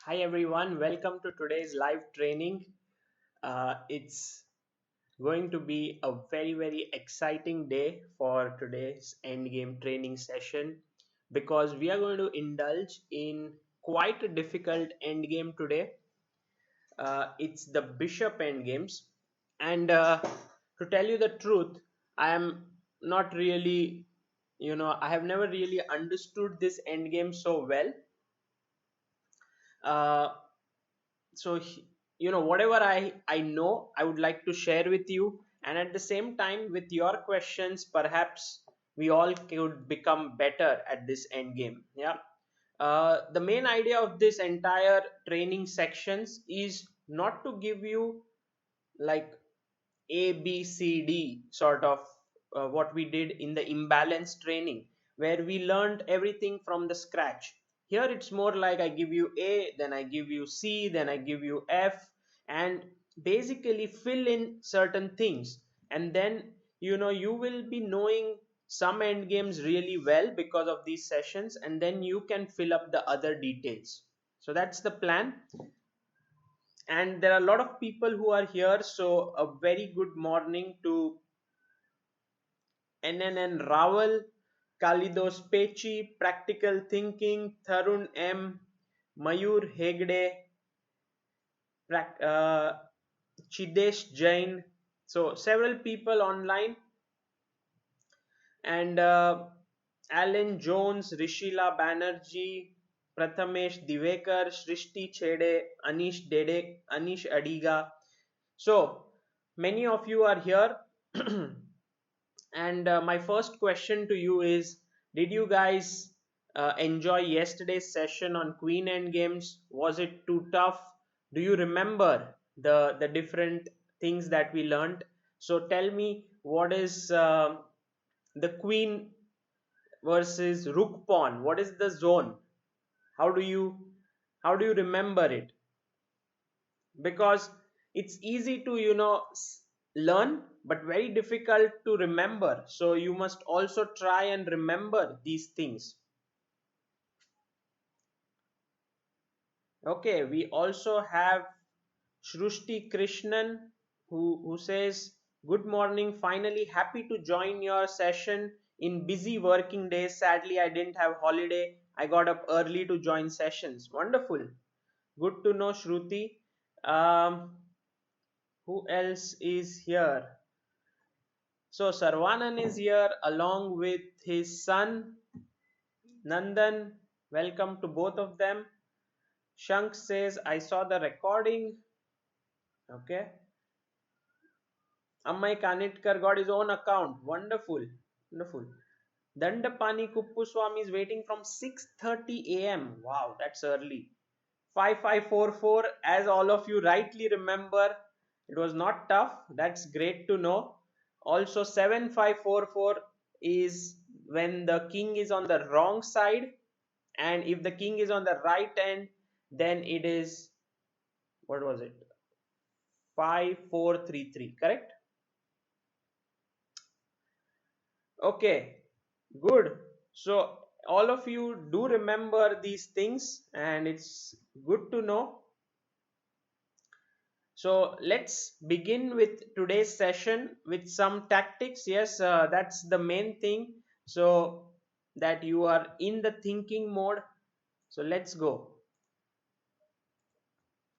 Hi everyone, welcome to today's live training. It's going to be a very exciting day for today's endgame training session because we are going to indulge in quite a difficult endgame today. It's the bishop endgames, and to tell you the truth, I am not really, I have never really understood this endgame so well. Uh, so whatever I know I would like to share with you, and at the same time with your questions perhaps we all could become better at this end game. Yeah. The main idea of this entire training sections is not to give you like a, B, C, D sort of what we did in the imbalance training, where we learned everything from the scratch. Here it's more like I give you A, then I give you C, then I give you F, and basically fill in certain things. And then you will be knowing some end games really well because of these sessions, and then you can fill up the other details. So that's the plan, and there are a lot of people who are here, so a very good morning to NNN Raval, Kalidos Pechi, Practical Thinking, Tharun M, Mayur Hegde, Chidesh Jain. So several people online, and Alan Jones, Rishila Banerjee, Prathamesh Divekar, Shrishti Chede, Anish Dede, Anish Adiga. So many of you are here. And my first question to you is, did you guys enjoy yesterday's session on Queen End Games? Was it too tough? Do you remember the different things that we learned? So tell me, what is the Queen versus Rook Pawn? What is the zone? How do you remember it? Because it's easy to learn but very difficult to remember, so you must also try and remember these things. Okay, we also have Shrushti Krishnan, who says, good morning, finally happy to join your session in busy working days. Sadly I didn't have holiday, I got up early to join sessions. Wonderful, good to know, Shruti. um, who else is here? So Sarvanan is here along with his son Nandan. Welcome to both of them. Shank says, I saw the recording. Okay. Ammai Kanitkar got his own account. Wonderful. Wonderful. Dandapani Kuppuswamy is waiting from 6:30 a.m. Wow, that's early. 5544, as all of you rightly remember, it was not tough. That's great to know. Also 7544 is when the king is on the wrong side, and if the king is on the right end, then it is, what was it, 5433, correct? Okay, good. So all of you do remember these things, and it's good to know. So let's begin with today's session with some tactics. Yes, that's the main thing. So that you are in the thinking mode. So let's go.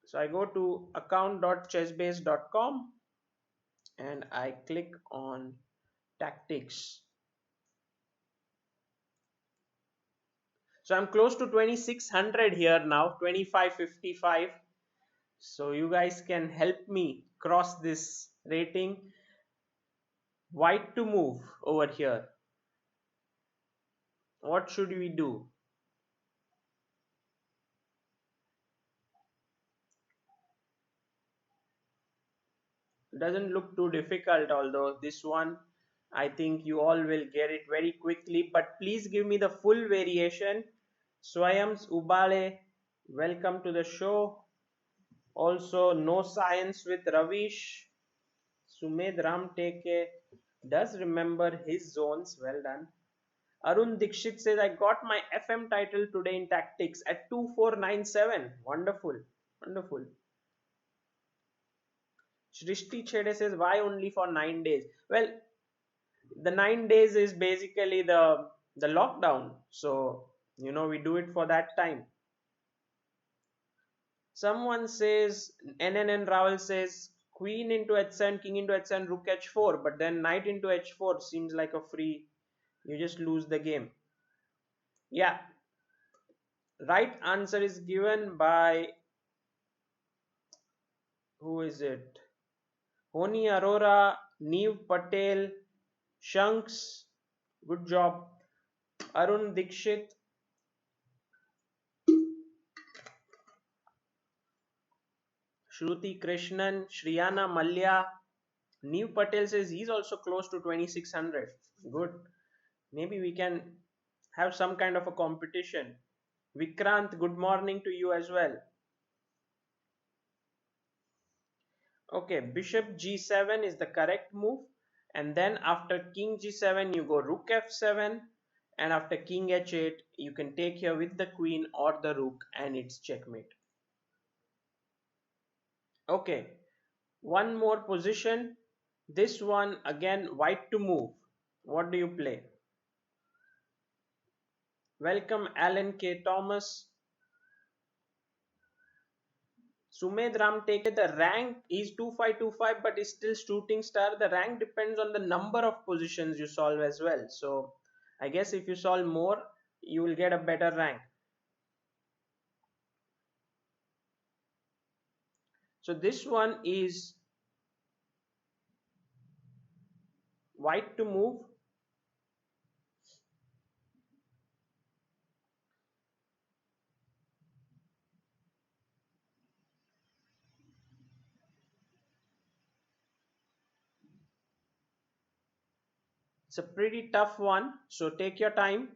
So I go to account.chessbase.com and I click on tactics. So I'm close to 2600 here now, 2555. So you guys can help me cross this rating. White to move over here. What should we do? Doesn't look too difficult, although this one I think you all will get it very quickly, but please give me the full variation. Swayams Ubale, welcome to the show. Also, No Science with Ravish. Sumed Ramteke does remember his zones. Well done. Arun Dikshit says, I got my FM title today in tactics at 2497. Wonderful. Wonderful. Shrishti Chede says, why only for 9 days? Well, the 9 days is basically the lockdown. So, we do it for that time. Someone says, NNN Raval says, queen into h7, king into h7, rook h4, but then knight into h4 seems like a free, you just lose the game. Yeah, right answer is given by, who is it? Honi Arora, Neve Patel, Shanks, good job. Arun Dikshit, Shruti Krishnan, Shriyana Malya, Neve Patel says he's also close to 2600. Good. Maybe we can have some kind of a competition. Vikrant, good morning to you as well. Okay, bishop g7 is the correct move, and then after king g7 you go rook f7, and after king h8 you can take here with the queen or the rook and it's checkmate. Okay, one more position. This one again, white to move. What do you play? Welcome Alan K. Thomas. Sumed Ramteke, the rank is 2525 but is still shooting star. The rank depends on the number of positions you solve as well. So I guess if you solve more, you will get a better rank. So this one is white to move. It's a pretty tough one. So take your time.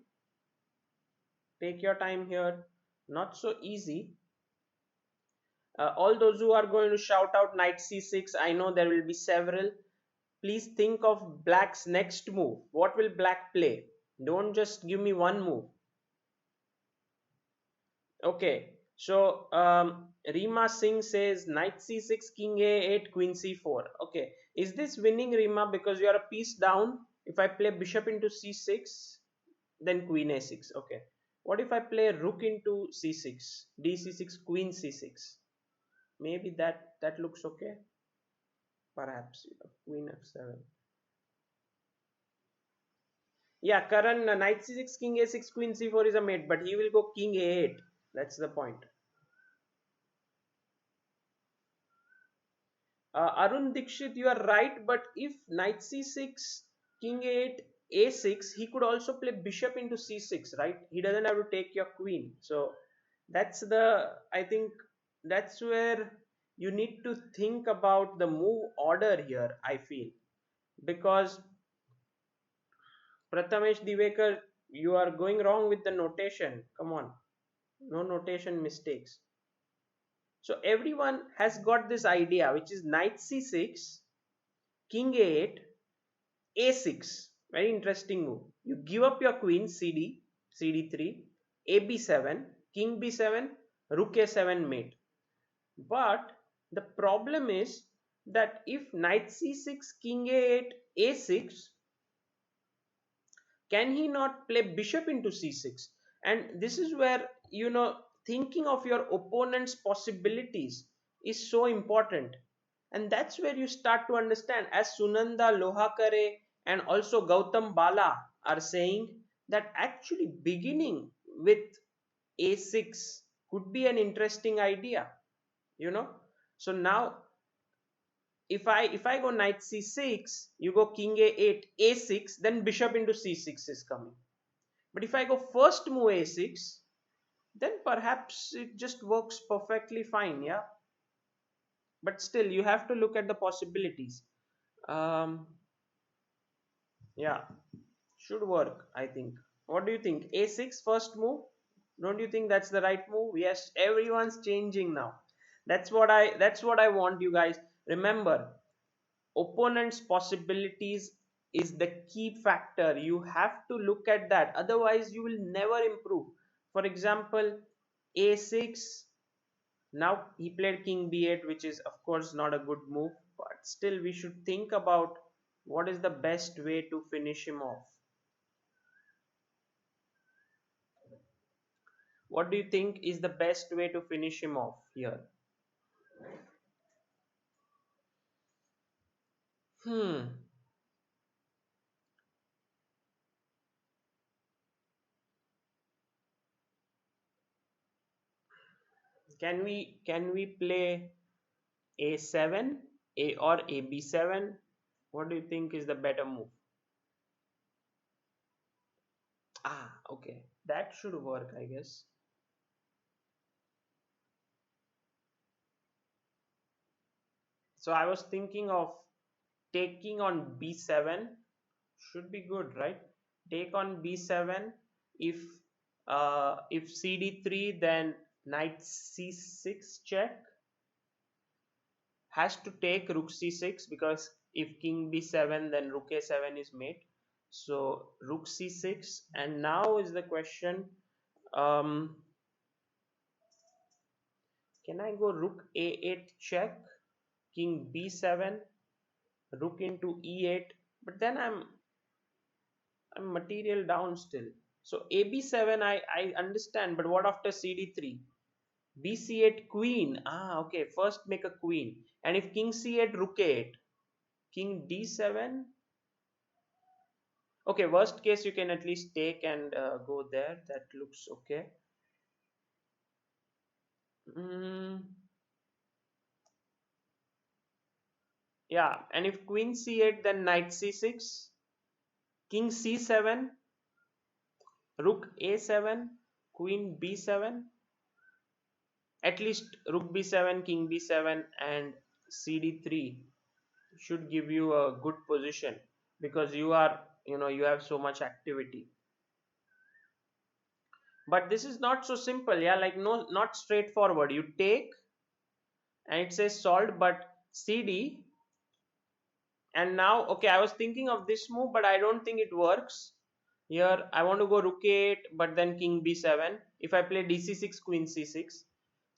Take your time here. Not so easy. All those who are going to shout out knight c6, I know there will be several. Please think of black's next move. What will black play? Don't just give me one move. Okay, so Rima Singh says knight c6, king a8, queen c4. Okay, is this winning, Rima? Because you are a piece down. If I play bishop into c6, then queen a6. Okay, what if I play rook into c6, d6, queen c6? Maybe that looks okay. Perhaps queen f7. Yeah, Karan, knight c6, king a6, queen c4 is a mate, but he will go king a8. That's the point. Arun Dikshit, you are right, but if knight c6, king a8, a6, he could also play bishop into c6, right? He doesn't have to take your queen. So that's I think that's where you need to think about the move order here, I feel. Because Prathamesh Divekar, you are going wrong with the notation. Come on, no notation mistakes. So everyone has got this idea, which is knight c6, king a8, a6. Very interesting move. You give up your queen, cd, cd3, ab7, king b7, rook a7 mate. But the problem is that if knight c6, king a8, a6, can he not play bishop into c6? And this is where, thinking of your opponent's possibilities is so important. And that's where you start to understand, as Sunanda Lohakare and also Gautam Bala are saying, that actually beginning with a6 could be an interesting idea, you know. So now if I go knight c6, you go king a8, a6, then bishop into c6 is coming. But if I go first move a6, then perhaps it just works perfectly fine, yeah. But still, you have to look at the possibilities. Um, yeah, should work, I think. What do you think? A6 first move? Don't you think that's the right move? Yes, everyone's changing now. That's what I want you guys. Remember, opponent's possibilities is the key factor. You have to look at that, otherwise you will never improve. For example, a6. Now he played king b8, which is of course not a good move, but still we should think about what is the best way to finish him off. What do you think is the best way to finish him off here? Hmm. Can we play a7, a or a b7? What do you think is the better move? Ah, okay. That should work, I guess. So I was thinking of taking on b7. Should be good, right? Take on b7. If if cd3, then knight c6 check. Has to take rook c6, because if king b7, then rook a7 is mate. So rook c6, and now is the question, um can I go rook a8 check, king b7, rook into e8? But then I'm material down still. So ab7, I understand, but what after cd3? bc8 queen. Ah, okay, first make a queen. And if king c8, rook a8, king d7. Okay, worst case you can at least take and go there. That looks okay. mm, yeah, and if queen c8, then knight c6, king c7, rook a7, queen b7. At least rook b7, king b7, and cd3 should give you a good position, because you have so much activity. But this is not so simple, yeah, like no, not straightforward. You take and it says solved, but cd. And now, okay, I was thinking of this move, but I don't think it works. Here I want to go rook a8, but then king b7. If I play dc6, queen c6.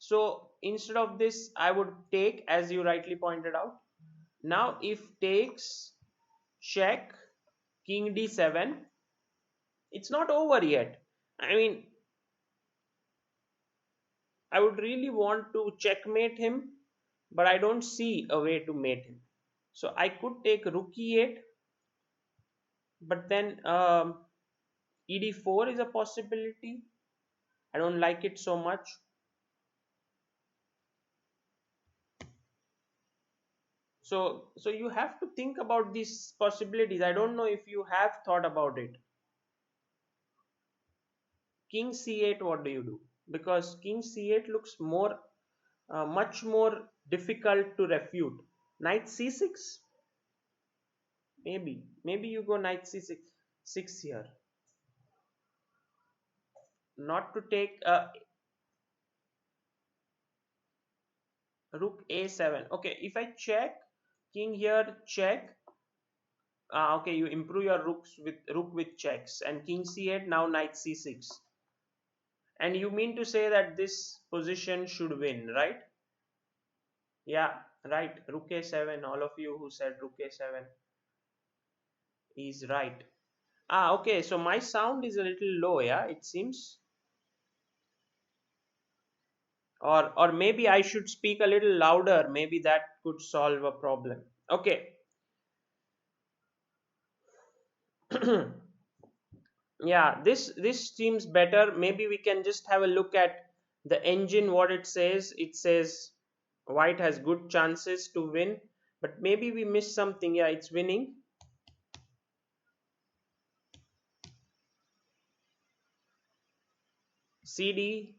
So instead of this, I would take, as you rightly pointed out. Now if takes, check, king d7. It's not over yet. I mean, I would really want to checkmate him, but I don't see a way to mate him. So I could take rook e8, but then ed4 is a possibility. I don't like it so much. So you have to think about these possibilities. I don't know if you have thought about it. King c8, what do you do? Because king c8 looks more, much more difficult to refute. Knight c6, maybe you go knight c6 here, not to take rook a7. Okay, if I check, king here check. Okay, you improve your rook with checks, and king c8, now knight c6. And you mean to say that this position should win, right? Yeah, right. Rook a7. All of you who said rook a7 is right. Ah, okay. So my sound is a little low, yeah, it seems. Or maybe I should speak a little louder. Maybe that could solve a problem. Okay. Yeah, this seems better. Maybe we can just have a look at the engine, what it says. It says white has good chances to win, but maybe we missed something. Yeah, it's winning. cd,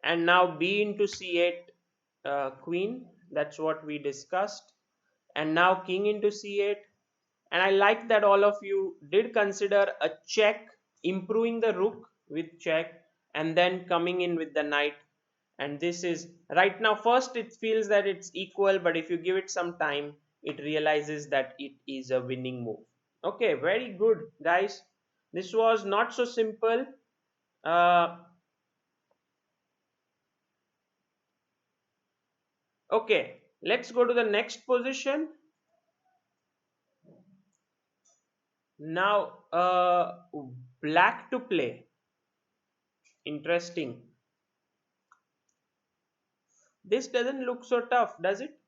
and now b into c8, queen. That's what we discussed. And now king into c8. And I like that all of you did consider a check, improving the rook with check, and then coming in with the knight. And this is right now, first it feels that it's equal, but if you give it some time, it realizes that it is a winning move. Okay, very good, guys. This was not so simple. Uh, okay, let's go to the next position. Now, black to play. Interesting. This doesn't look so tough, does it?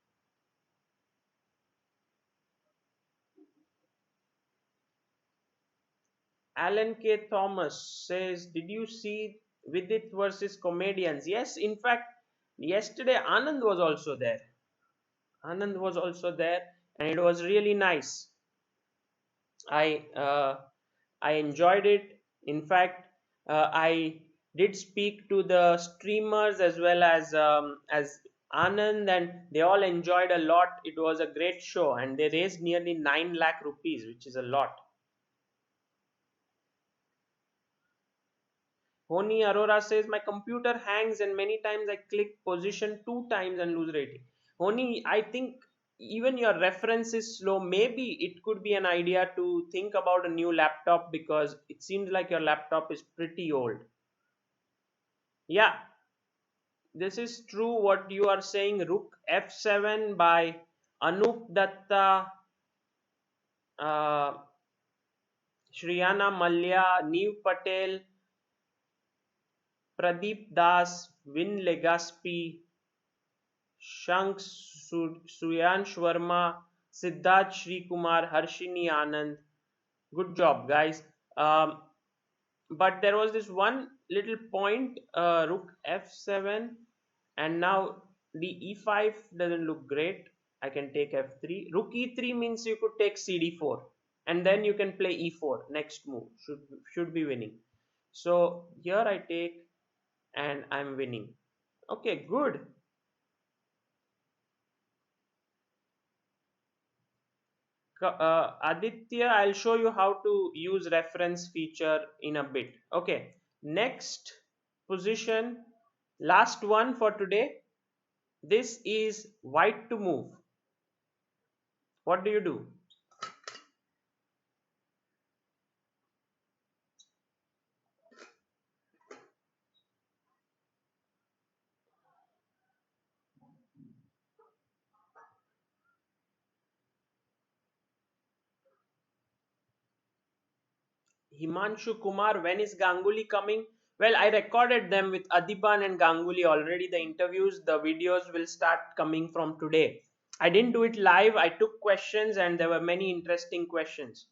Alan K. Thomas says, did you see Vidit versus comedians? Yes, in fact, yesterday Anand was also there. Anand was also there, and it was really nice. I uh, I enjoyed it. In fact, I did speak to the streamers as well as Anand, and they all enjoyed a lot. It was a great show, and they raised nearly 9 lakh rupees, which is a lot. Honi Arora says, my computer hangs and many times I click position 2 times and lose rating. Honi, I think even your reference is slow. Maybe it could be an idea to think about a new laptop because it seems like your laptop is pretty old. Yeah, this is true what you are saying. Rook F7 by Anup Datta, uh, Shriyana Malya, Neev Patel, Pradeep Das, Vin Legaspi, Shank Suyansh Verma, Siddharth Shri Kumar, Harshini Anand. Good job, guys. Um, but there was this one little point, Rook F7, and now the E5 doesn't look great. I can take F3. Rook E3 means you could take CD4, and then you can play E4. Next move should be winning. So here I take, and I'm winning. Okay, good. Aditya, I'll show you how to use reference feature in a bit. Okay, next position, last one for today. This is white to move. What do you do? Himanshu Kumar, when is Ganguly coming? Well, I recorded them with Adiban and Ganguly already. The interviews, the videos will start coming from today. I didn't do it live. I took questions and there were many interesting questions.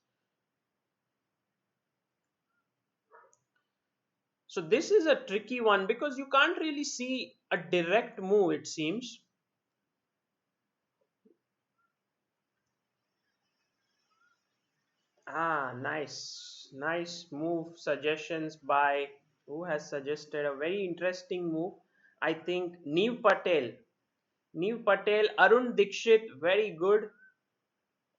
So this is a tricky one because you can't really see a direct move, it seems. Ah, nice. Nice move suggestions by who has suggested a very interesting move. I think Neev Patel. Neev Patel, Arun Dikshit, very good.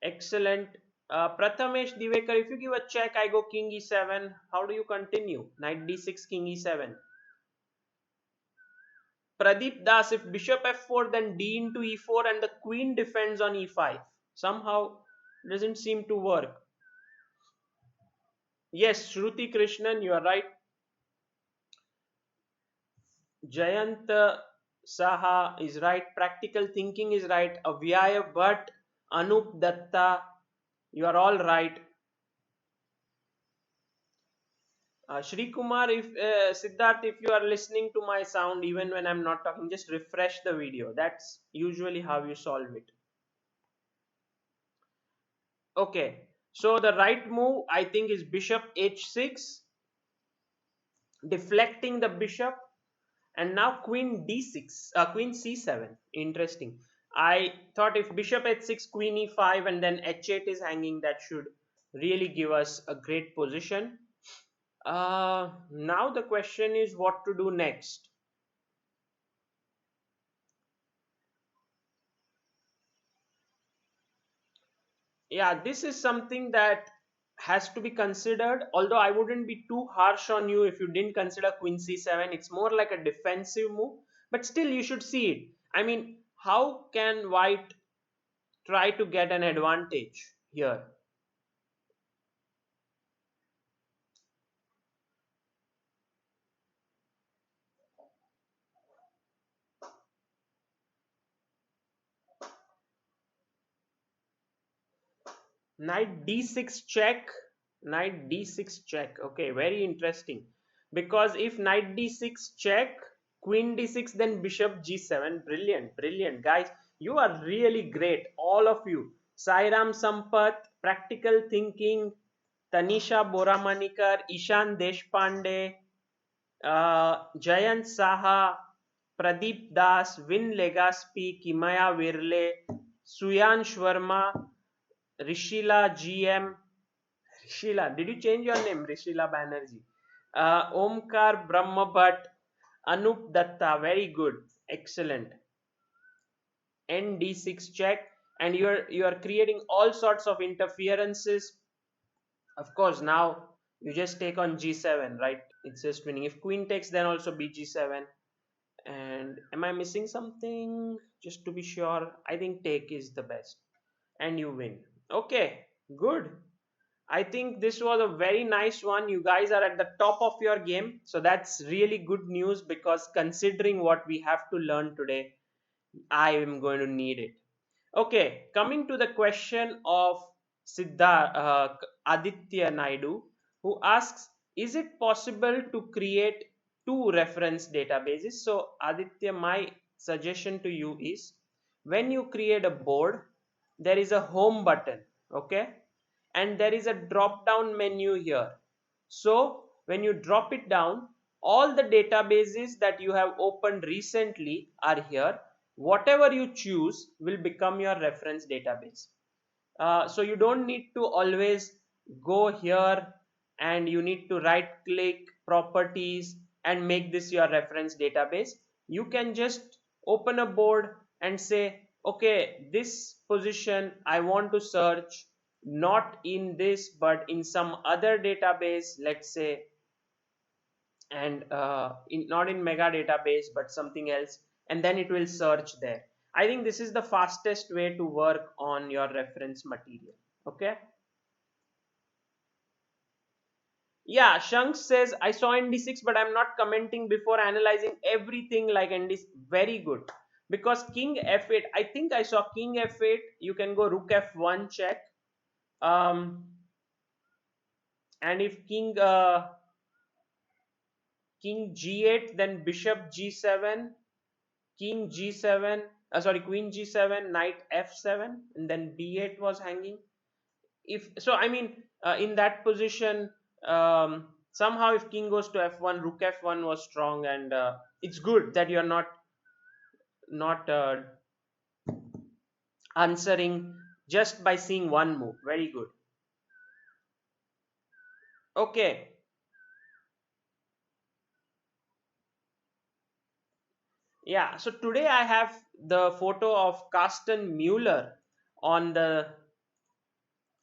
Excellent. Prathamesh Divekar, if you give a check, I go King E7. How do you continue? Knight D6, King E7. Pradeep Das, if bishop F4, then D into E4 and the queen defends on E5. Somehow doesn't seem to work. Yes, Shruti Krishnan, you are right. Jayant Saha is right. Practical thinking is right. Avyaya Bhatt, Anup Datta, you are all right. Shri Kumar, if Siddharth, if you are listening to my sound even when I'm not talking, just refresh the video. That's usually how you solve it. Okay, so the right move I think is bishop h6, deflecting the bishop, and now queen d6, queen c7. Interesting. I thought if bishop h6, queen e5, and then h8 is hanging, that should really give us a great position. Now the question is what to do next. Yeah, this is something that has to be considered, although I wouldn't be too harsh on you if you didn't consider queen c7. It's more like a defensive move, but still you should see it. I mean, how can white try to get an advantage here? Knight d6 check. Knight d6 check. Okay, very interesting. Because if knight d6 check, queen d6, then bishop g7. Brilliant, brilliant, guys. You are really great, all of you. Sairam Sampath, practical thinking, Tanisha Boramanikar, Ishan Deshpande, Jayant Saha, Pradeep Das, Vin Legaspi, Kimaya Virle, Suyan Shwarma, Rishila GM. Rishila, did you change your name? Rishila Banerjee. Omkar Brahmabhat, Anup Datta, very good, excellent. N d6 check, and you are creating all sorts of interferences. Of course, now you just take on g7, right? It's just winning. If queen takes, then also bg7. And am I missing something? Just to be sure, I think take is the best, and you win. Okay, good. I think this was a very nice one. You guys are at the top of your game, so that's really good news, because considering what we have to learn today, I am going to need it. Okay, coming to the question of Aditya Naidu, who asks, is it possible to create two reference databases? So, Aditya, my suggestion to you is, when you create a board, there is a home button, okay? And there is a drop down menu here. So, when you drop it down, all the databases that you have opened recently are here. Whatever you choose will become your reference database. So you don't need to always go here, and you need to right click properties and make this your reference database. You can just open a board and say, okay, this position I want to search not in this but in some other database, let's say, and not in mega database but something else, and then it will search there. I think this is the fastest way to work on your reference material. Okay. Yeah, Shank says, I saw nd6 but I'm not commenting before analyzing everything like nd6. Very good, because king f8, I think I saw king f8. You can go rook f1 check, um and if king g8, then bishop g7, king g7, sorry, queen g7, knight f7, and then b8 was hanging. If so, I mean, in that position, somehow if king goes to f1, rook f1 was strong, and it's good that you're not answering just by seeing one move. Very good. Okay. Yeah, so today I have the photo of Carsten Mueller on the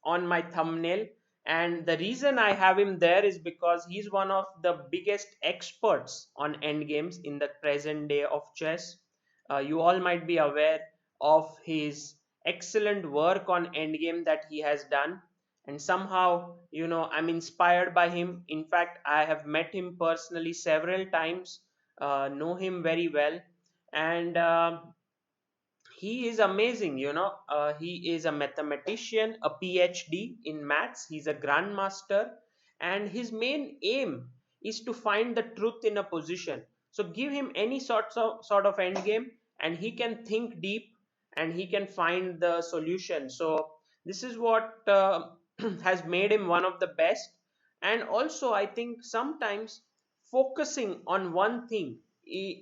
on my thumbnail, and the reason I have him there is because he's one of the biggest experts on endgames in the present day of chess. You all might be aware of his excellent work on endgame that he has done, and somehow, I'm inspired by him. In fact, I have met him personally several times, know him very well, and he is amazing. He is a mathematician, a PhD in maths. He's a grandmaster, and his main aim is to find the truth in a position. So give him any sort of end game, and he can think deep, and he can find the solution. So this is what has made him one of the best. And also, I think sometimes focusing on one thing,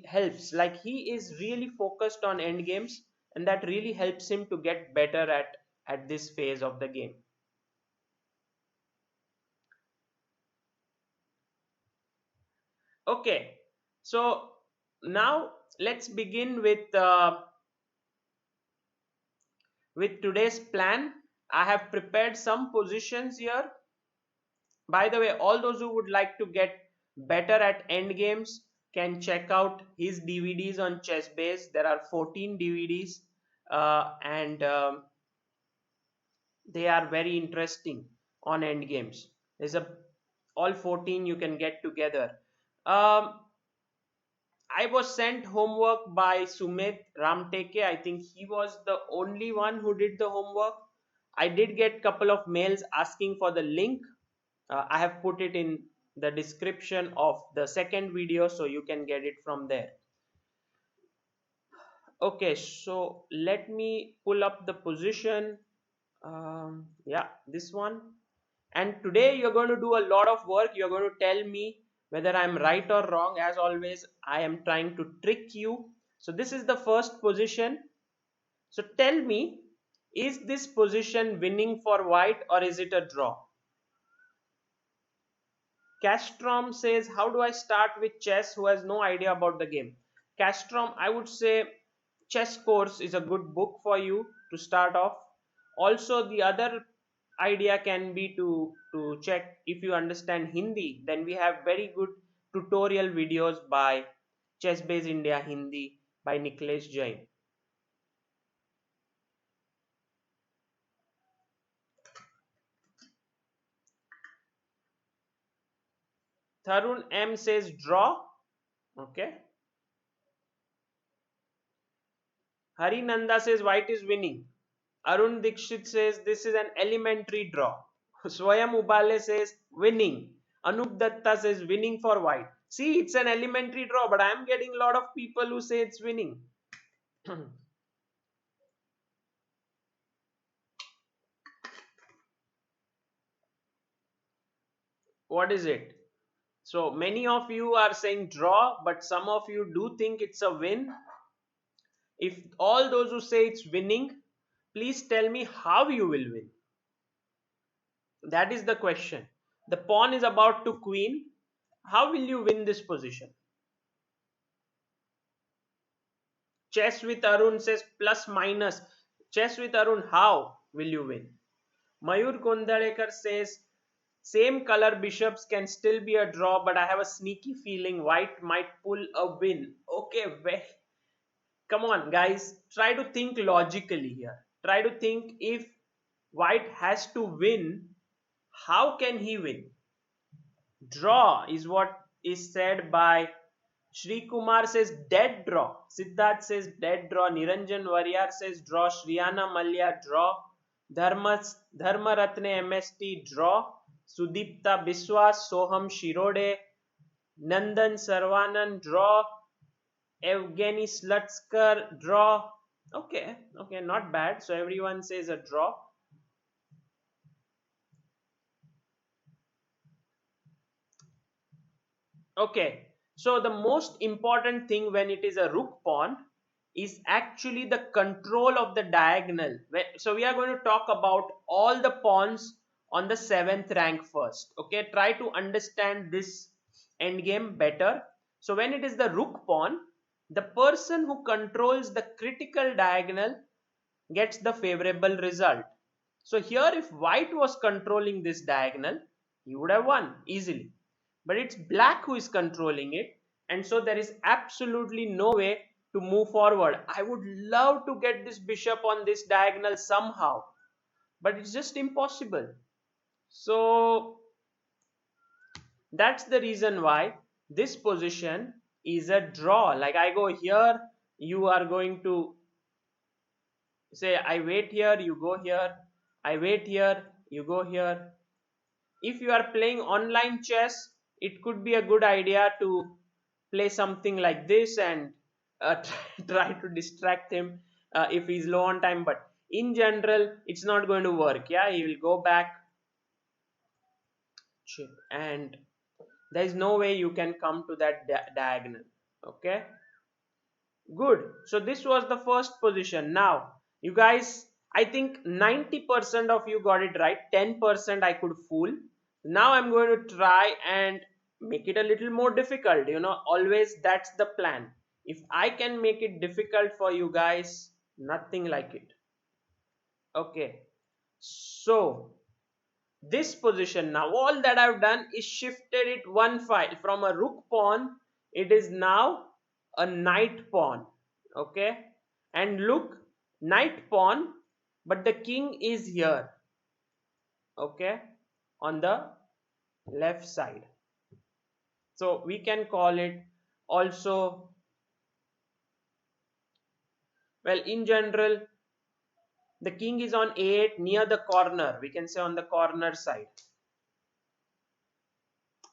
helps. Like, he is really focused on end games, and that really helps him to get better at this phase of the game. Okay, so now let's begin with today's plan. I have prepared some positions here. By the way, all those who would like to get better at end games can check out his DVDs on chessbase. There are 14 DVDs, and they are very interesting on end games. There's a all 14 you can get together. um, I was sent homework by Sumit Ramteke. I think he was the only one who did the homework. I did get couple of mails asking for the link. I have put it in the description of the second video, so you can get it from there. Okay, so let me pull up the position. Yeah, this one. And today you're going to do a lot of work. You're going to tell me whether I'm right or wrong. As always, I am trying to trick you. So this is the first position. So tell me, is this position winning for white or is it a draw? Castrom says, how do I start with chess who has no idea about the game? Castrom, I would say chess course is a good book for you to start off. Also, the other idea can be to check if you understand Hindi, then we have very good tutorial videos by chessbaseindia Hindi by Niklesh Jain. Tharun M says draw. Okay. Harinanda says white is winning. Arun Dikshit says this is an elementary draw. Swayam Ubale says winning. Anup Datta says winning for white. See, it's an elementary draw, but I am getting a lot of people who say it's winning. What is it? So many of you are saying draw, but some of you do think it's a win. If all those who say it's winning, please tell me how you will win. That is the question. The pawn is about to queen. How will you win this position? Chess with Arun says plus minus. Chess with Arun, how will you win? Mayur Kondalekar says same color bishops can still be a draw, but I have a sneaky feeling white might pull a win. Okay, come on, guys. Try to think logically here. Try to think if white has to win, how can he win? Draw is what is said by Shri Kumar says dead draw. Siddharth says dead draw. Niranjan Warrior says draw. Shriyana Malya draw. Dharma Ratne MST draw. Sudipta Biswas Soham Shirode. Nandan Sarvanan draw. Evgeny Slutsker draw. Okay, not bad. So everyone says a draw. Okay, so the most important thing when it is a rook pawn is actually the control of the diagonal. So we are going to talk about all the pawns on the 7th rank first. Okay, try to understand this endgame better. So when it is the rook pawn, the person who controls the critical diagonal gets the favorable result. So here if white was controlling this diagonal, he would have won easily. But it's black who is controlling it, and so there is absolutely no way to move forward. I would love to get this bishop on this diagonal somehow, but it's just impossible. So that's the reason why this position is a draw. Like I go here, you are going to say I wait here, you go here, I wait here, you go here. If you are playing online chess, it could be a good idea to play something like this and try to distract him if he's low on time. But in general, it's not going to work. Yeah, he will go back, and there is no way you can come to that diagonal. Okay, good. So this was the first position. Now you guys, I think 90% of you got it right. 10% I could fool. Now I'm going to try and make it a little more difficult. Always that's the plan. If I can make it difficult for you guys, nothing like it. Okay, so this position, now all that I've done is shifted it one file from a rook pawn. It is now a knight pawn. Okay, and look, knight pawn, but the king is here. Okay, on the left side. So we can call it also, well, in general, The king is on a8 near the corner, we can say on the corner side.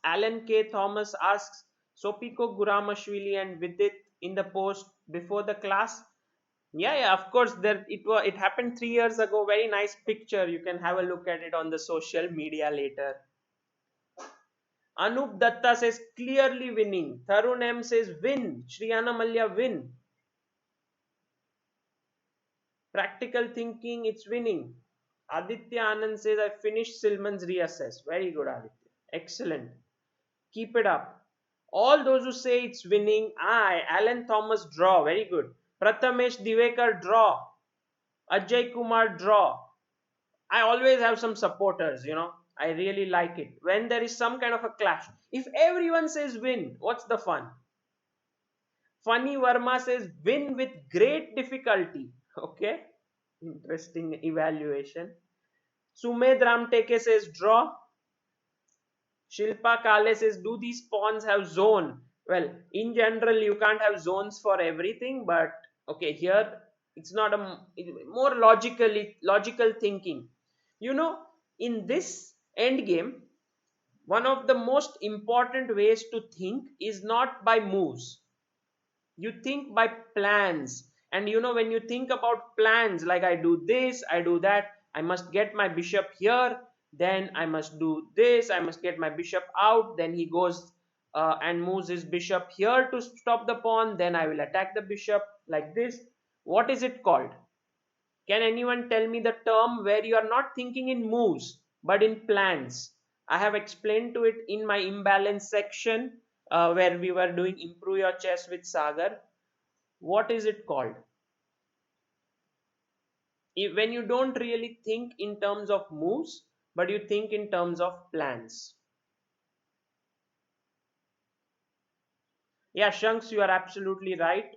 Alan K. Thomas asks, Sopiko Guramashvili and Vidit in the post before the class. Yeah, of course. It happened 3 years ago. Very nice picture. You can have a look at it on the social media later. Anup Datta says clearly winning. Tarun M says win. Shriyana Malya win. Practical thinking, it's winning. Aditya Anand says I finished Silman's reassess. Very good, Aditya. Excellent. Keep it up. All those who say it's winning, Alan Thomas draw. Very good. Prathamesh Divekar draw. Ajay Kumar draw. I always have some supporters. I really like it. When there is some kind of a clash. If everyone says win, what's the fun? Funny Verma says win with great difficulty. Okay. Interesting evaluation. Sumed Ramteke says draw. Shilpa Kale says do these pawns have zone? Well, in general, you can't have zones for everything, but okay, here it's not more logical thinking. You know, in this end game, one of the most important ways to think is not by moves. You think by plans. And when you think about plans, like I do this, I do that, I must get my bishop here, then I must do this, I must get my bishop out, then he goes and moves his bishop here to stop the pawn, then I will attack the bishop like this. What is it called? Can anyone tell me the term where you are not thinking in moves but in plans? I have explained to it in my imbalance section where we were doing improve your chess with Sagar. What is it called? When you don't really think in terms of moves but you think in terms of plans. Yeah, Shanks, you are absolutely right.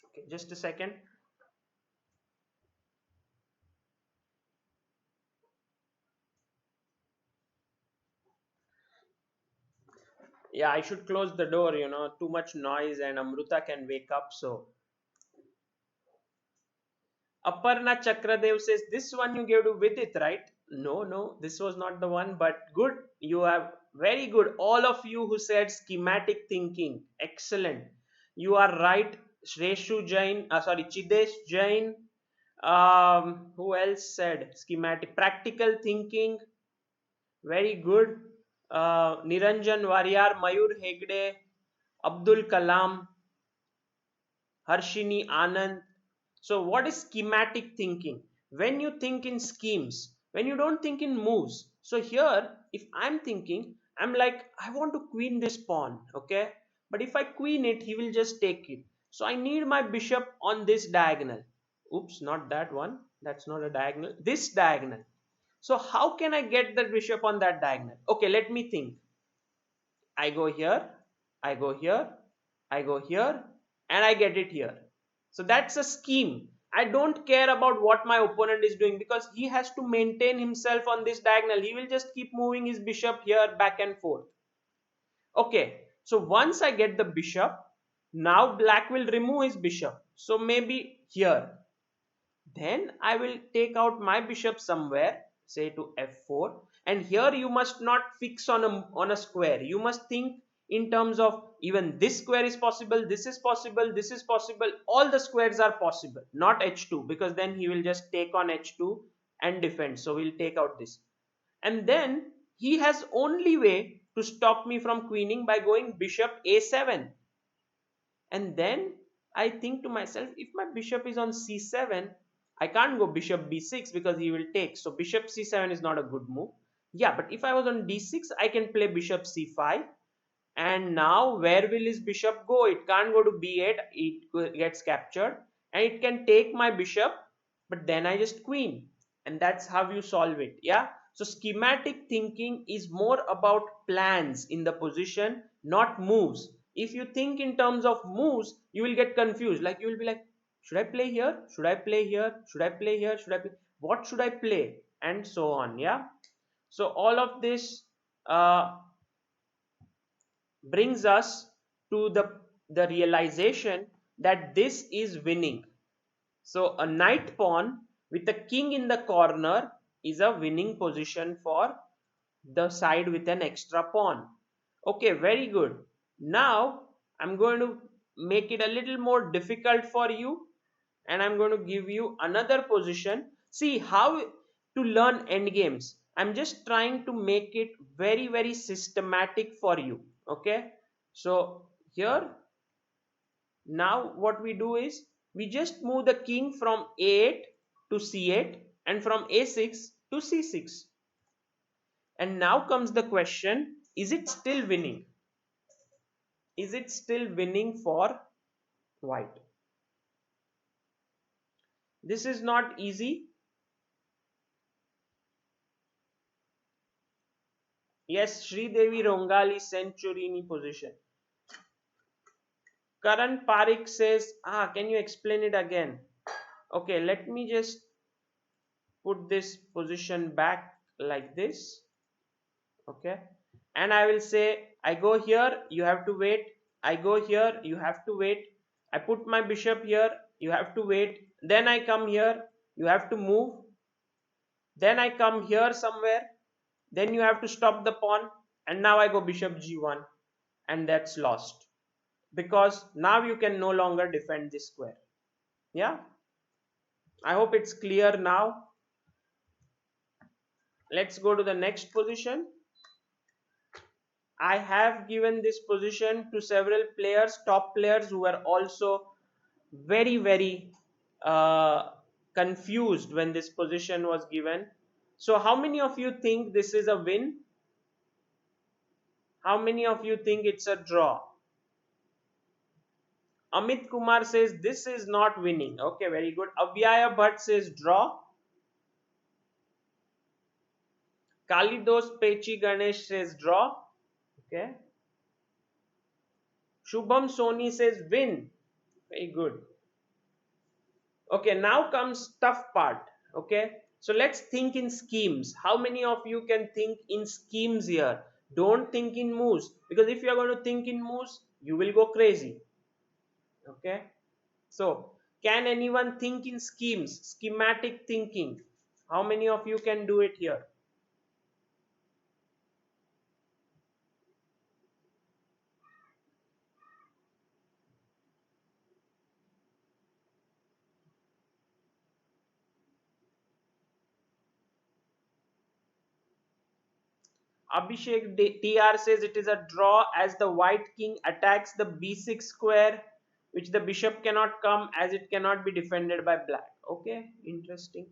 Okay, just a second. Yeah, I should close the door, too much noise and Amruta can wake up. So Aparna Chakradev says, this one you gave to Vidit, right? No, no, this was not the one, but good. You have very good. All of you who said schematic thinking, excellent. You are right. Shreshu Jain, sorry, Chidesh Jain. Who else said schematic? Practical thinking, very good. Niranjan Warrior, Mayur Hegde, Abdul Kalam, Harshini Anand. So, what is schematic thinking? When you think in schemes, when you don't think in moves. So, here, if I'm thinking, I'm like, I want to queen this pawn, okay? But if I queen it, he will just take it. So, I need my bishop on this diagonal. Oops, not that one. That's not a diagonal. This diagonal. So, how can I get the bishop on that diagonal? Okay, let me think. I go here, I go here, I go here, and I get it here. So that's a scheme. I don't care about what my opponent is doing because he has to maintain himself on this diagonal. He will just keep moving his bishop here back and forth. Okay, so once I get the bishop, now black will remove his bishop. So maybe here. Then I will take out my bishop somewhere, say to f4. And here you must not fix on a square. You must think in terms of even this square is possible, this is possible, this is possible. All the squares are possible, not h2, because then he will just take on h2 and defend. So we'll take out this. And then he has only way to stop me from queening by going bishop a7. And then I think to myself, if my bishop is on c7, I can't go bishop b6 because he will take. So bishop c7 is not a good move. Yeah, but if I was on d6, I can play bishop c5. And now where will his bishop go? It can't go to b8. It gets captured. And it can take my bishop. But then I just queen. And that's how you solve it. Yeah. So schematic thinking is more about plans in the position, not moves. If you think in terms of moves, you will get confused. Like you will be like, should I play here? Should I play here? Should I play here? Should I play? What should I play? And so on. Yeah. So all of this brings us to the realization that this is winning. So a knight pawn with a king in the corner is a winning position for the side with an extra pawn. Okay, very good. Now I'm going to make it a little more difficult for you, and I'm going to give you another position. See how to learn endgames. I'm just trying to make it very, very systematic for you. Okay, so here, now what we do is we just move the king from a8 to c8 and from a6 to c6. And now comes the question, is it still winning? Is it still winning for white? This is not easy. Yes, Sridevi Rongali Centurini position. Karan Parik says, can you explain it again? Okay, let me just put this position back like this. Okay, and I will say, I go here, you have to wait. I go here, you have to wait. I put my bishop here, you have to wait. Then I come here, you have to move. Then I come here somewhere, then you have to stop the pawn. And now I go bishop g1, and that's lost, because now you can no longer defend this square. Yeah, I hope it's clear now. Let's go to the next position. I have given this position to several players, top players, who were also very, very confused when this position was given. So how many of you think this is a win? How many of you think it's a draw? Amit Kumar says this is not winning. Okay, very good. Avyaya Bhatt says draw. Kalidos Pechi Ganesh says draw. Okay. Shubham Soni says win. Very good. Okay, now comes tough part. Okay, so let's think in schemes. How many of you can think in schemes here? Don't think in moves, because if you are going to think in moves, you will go crazy. Okay, so can anyone think in schemes, schematic thinking? How many of you can do it here? Abhishek TR says it is a draw as the white king attacks the b6 square, which the bishop cannot come as it cannot be defended by black. Okay, interesting.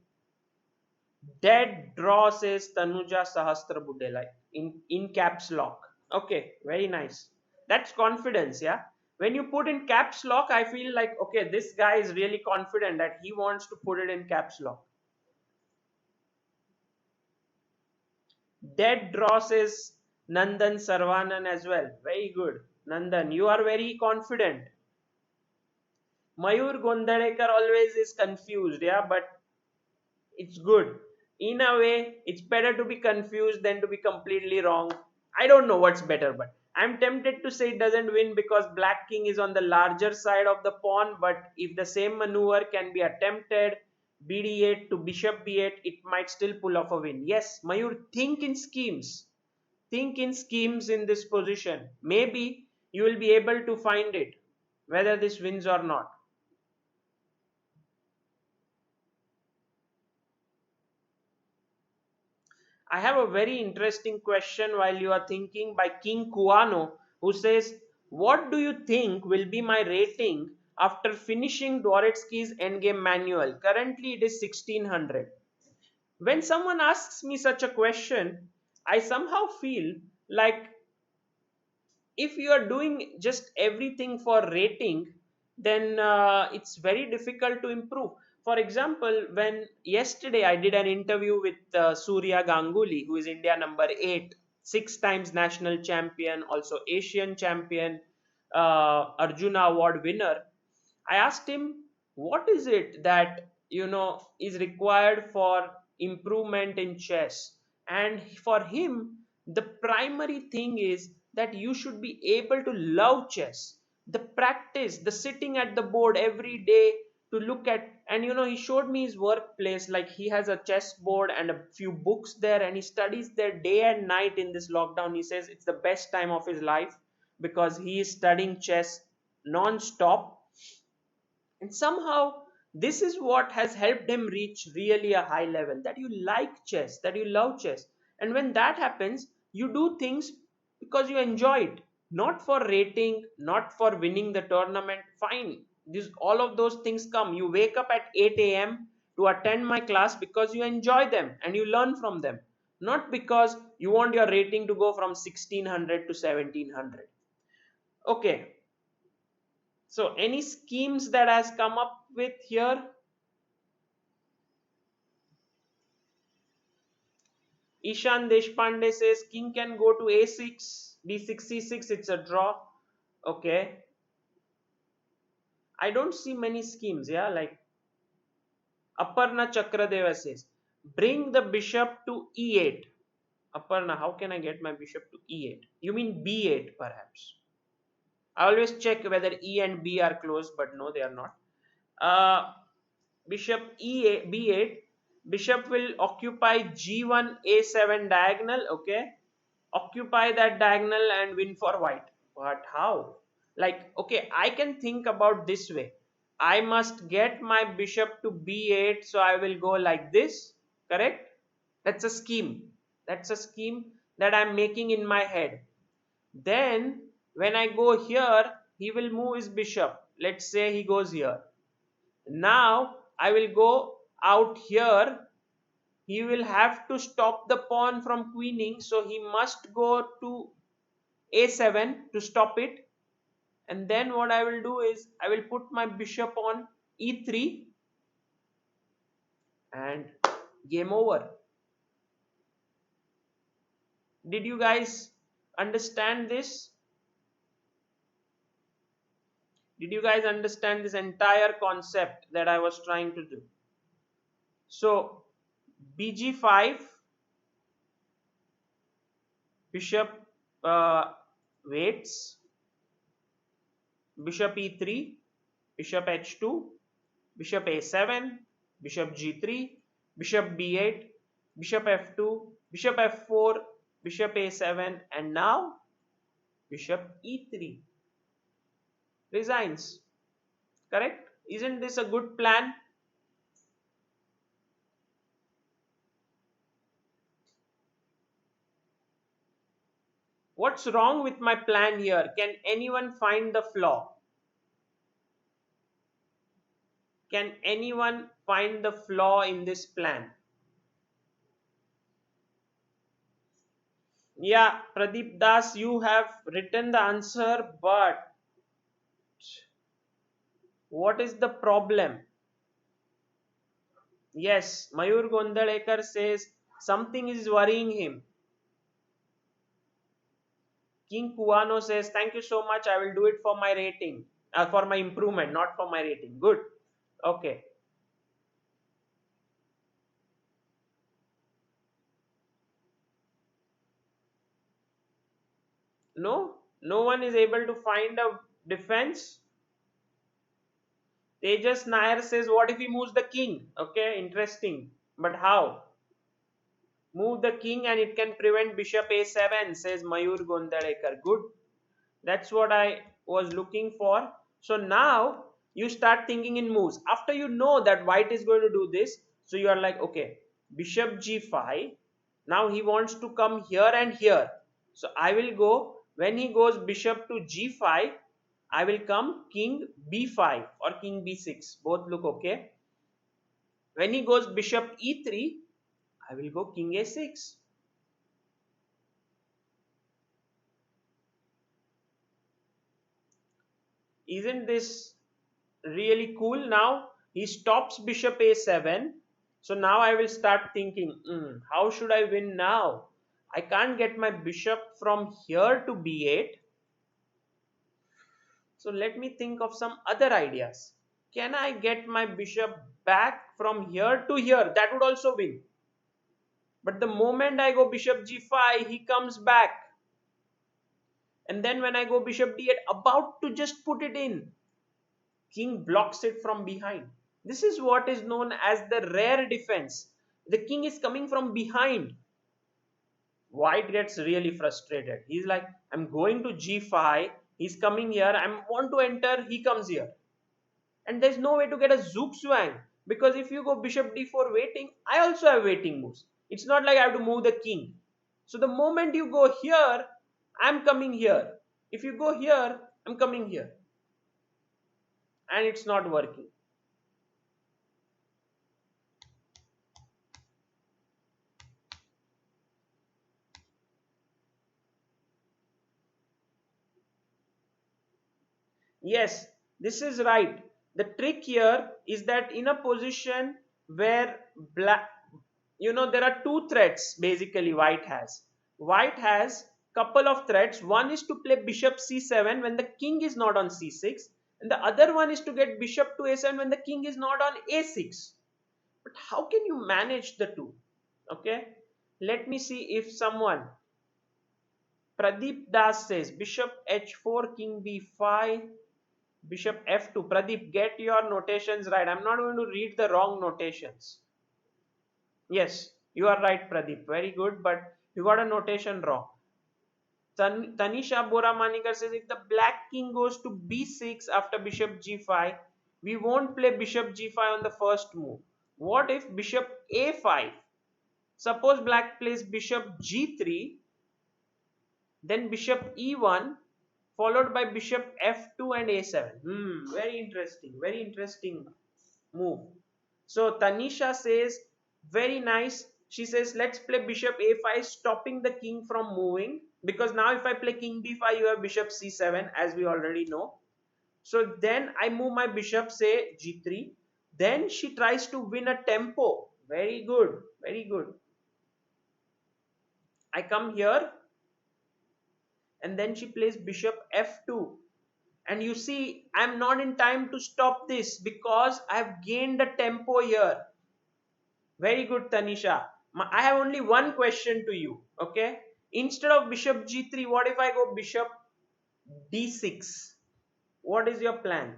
Dead draw says Tanuja Sahastra Budela in caps lock. Okay, very nice. That's confidence, yeah. When you put in caps lock, I feel like, okay, this guy is really confident that he wants to put it in caps lock. Dead draw says Nandan Sarvanan as well. Very good. Nandan, you are very confident. Mayur Gondarekar always is confused, yeah, but it's good. In a way, it's better to be confused than to be completely wrong. I don't know what's better, but I'm tempted to say it doesn't win because black king is on the larger side of the pawn, but if the same maneuver can be attempted, bd8 to bishop b8, it might still pull off a win. Yes, Mayur, think in schemes. Think in schemes in this position. Maybe you will be able to find it, whether this wins or not. I have a very interesting question while you are thinking by King Kuano, who says, what do you think will be my rating after finishing Dvoretsky's Endgame manual? Currently it is 1600. When someone asks me such a question, I somehow feel like if you are doing just everything for rating, then it's very difficult to improve. For example, when yesterday I did an interview with Surya Ganguly, who is India number 8, 6 times national champion, also Asian champion, Arjuna award winner. I asked him, what is it that is required for improvement in chess? And for him, the primary thing is that you should be able to love chess. The practice, the sitting at the board every day to look at, and he showed me his workplace, like he has a chess board and a few books there, and he studies there day and night in this lockdown. He says it's the best time of his life because he is studying chess non-stop, and somehow this is what has helped him reach really a high level, that you like chess, that you love chess. And when that happens, you do things because you enjoy it, not for rating, not for winning the tournament. Fine, this all of those things come. You wake up at 8 a.m. to attend my class because you enjoy them and you learn from them, not because you want your rating to go from 1600 to 1700. Okay, so any schemes that has come up with here? Ishan Deshpande says king can go to a6, b6, c6, it's a draw. Okay. I don't see many schemes, yeah, like Aparna Chakradeva says bring the bishop to e8. Aparna, how can I get my bishop to e8? You mean b8 perhaps? I always check whether e and b are close, but no, they are not. Uh, Bishop e8, b8, bishop will occupy g1 a7 diagonal. Okay, occupy that diagonal and win for white. But how? Like, okay, I can think about this way. I must get my bishop to b8, so I will go like this. Correct? That's a scheme. That's a scheme that I'm making in my head. Then when I go here, he will move his bishop. Let's say he goes here. Now I will go out here. He will have to stop the pawn from queening, so he must go to a7 to stop it. And then what I will do is I will put my bishop on e3 and game over. Did you guys understand this? Did you guys understand this entire concept that I was trying to do? So bg5, bishop waits, bishop e3, bishop h2, bishop a7, bishop g3, bishop b8, bishop f2, bishop f4, bishop a7, and now bishop e3. Resigns. Correct? Isn't this a good plan? What's wrong with my plan here? Can anyone find the flaw? Can anyone find the flaw in this plan? Yeah, Pradeep Das, you have written the answer, but what is the problem? Yes, Mayur Gondalekar says something is worrying him. King Kuano says, thank you so much. I will do it for my rating, for my improvement, not for my rating. Good. Okay. No, no one is able to find a defense. Tejas Nair says, what if he moves the king? Okay, interesting. But how? Move the king and it can prevent bishop a7, says Mayur Gondalekar. Good. That's what I was looking for. So now you start thinking in moves. After you know that white is going to do this, so you are like, okay, bishop g5. Now he wants to come here and here. So I will go, when he goes bishop to g5, I will come king b5 or king b6. Both look okay. When he goes bishop e3, I will go king a6. Isn't this really cool? Now he stops bishop a7. So now I will start thinking, how should I win now? I can't get my bishop from here to b8. So let me think of some other ideas. Can I get my bishop back from here to here? That would also win. But the moment I go bishop g5, he comes back. And then when I go bishop d8, about to just put it in, king blocks it from behind. This is what is known as the rare defense. The king is coming from behind. White gets really frustrated. He's like, I'm going to g5. He's coming here. I want to enter. He comes here. And there's no way to get a zugzwang. Because if you go bishop d4 waiting, I also have waiting moves. It's not like I have to move the king. So the moment you go here, I'm coming here. If you go here, I'm coming here. And it's not working. Yes, this is right. The trick here is that in a position where black, there are two threats basically white has. White has couple of threats. One is to play bishop c7 when the king is not on c6, and the other one is to get bishop to a7 when the king is not on a6. But how can you manage the two? Okay, let me see if someone. Pradeep Das says bishop h4, king b5, bishop f2. Pradeep, get your notations right. I'm not going to read the wrong notations. Yes, you are right, Pradeep. Very good, but you got a notation wrong. Tanisha Boramanikar says if the black king goes to b6 after bishop g5, we won't play bishop g5 on the first move. What if bishop a5? Suppose black plays bishop g3, then bishop e1, followed by bishop f2 and a7. Very interesting move. So Tanisha says, very nice. She says, let's play bishop a5, stopping the king from moving. Because now if I play king b5, you have bishop c7, as we already know. So then I move my bishop, say g3. Then she tries to win a tempo. Very good, very good. I come here, and then she plays bishop f2. And you see, I'm not in time to stop this because I've gained a tempo here. Very good, Tanisha. I have only one question to you. Okay. Instead of bishop g3, what if I go bishop d6? What is your plan?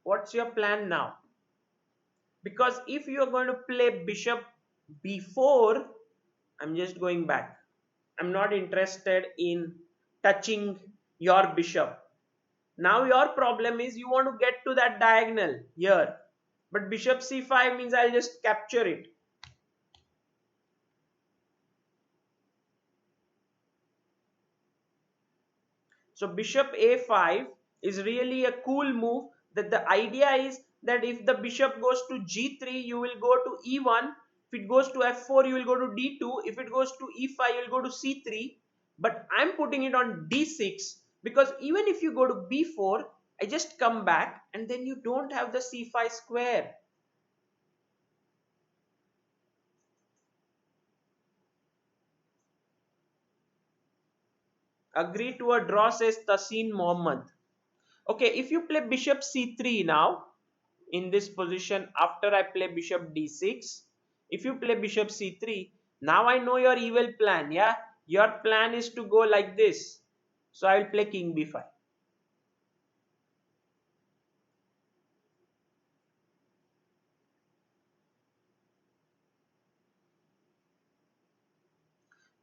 What's your plan now? Because if you are going to play bishop b4, I'm just going back. I'm not interested in touching your bishop. Now your problem is you want to get to that diagonal here. But bishop c5 means I'll just capture it. So bishop a5 is really a cool move. That the idea is that if the bishop goes to g3, you will go to e1. If it goes to f4, you will go to d2. If it goes to e5, you will go to c3. But I'm putting it on d6 because even if you go to b4, I just come back and then you don't have the c5 square. Agree to a draw, says Tasin Mohammed. Okay, if you play bishop c3 now, in this position after I play bishop d6, if you play bishop c3, now I know your evil plan, yeah? Your plan is to go like this. So I will play king b5.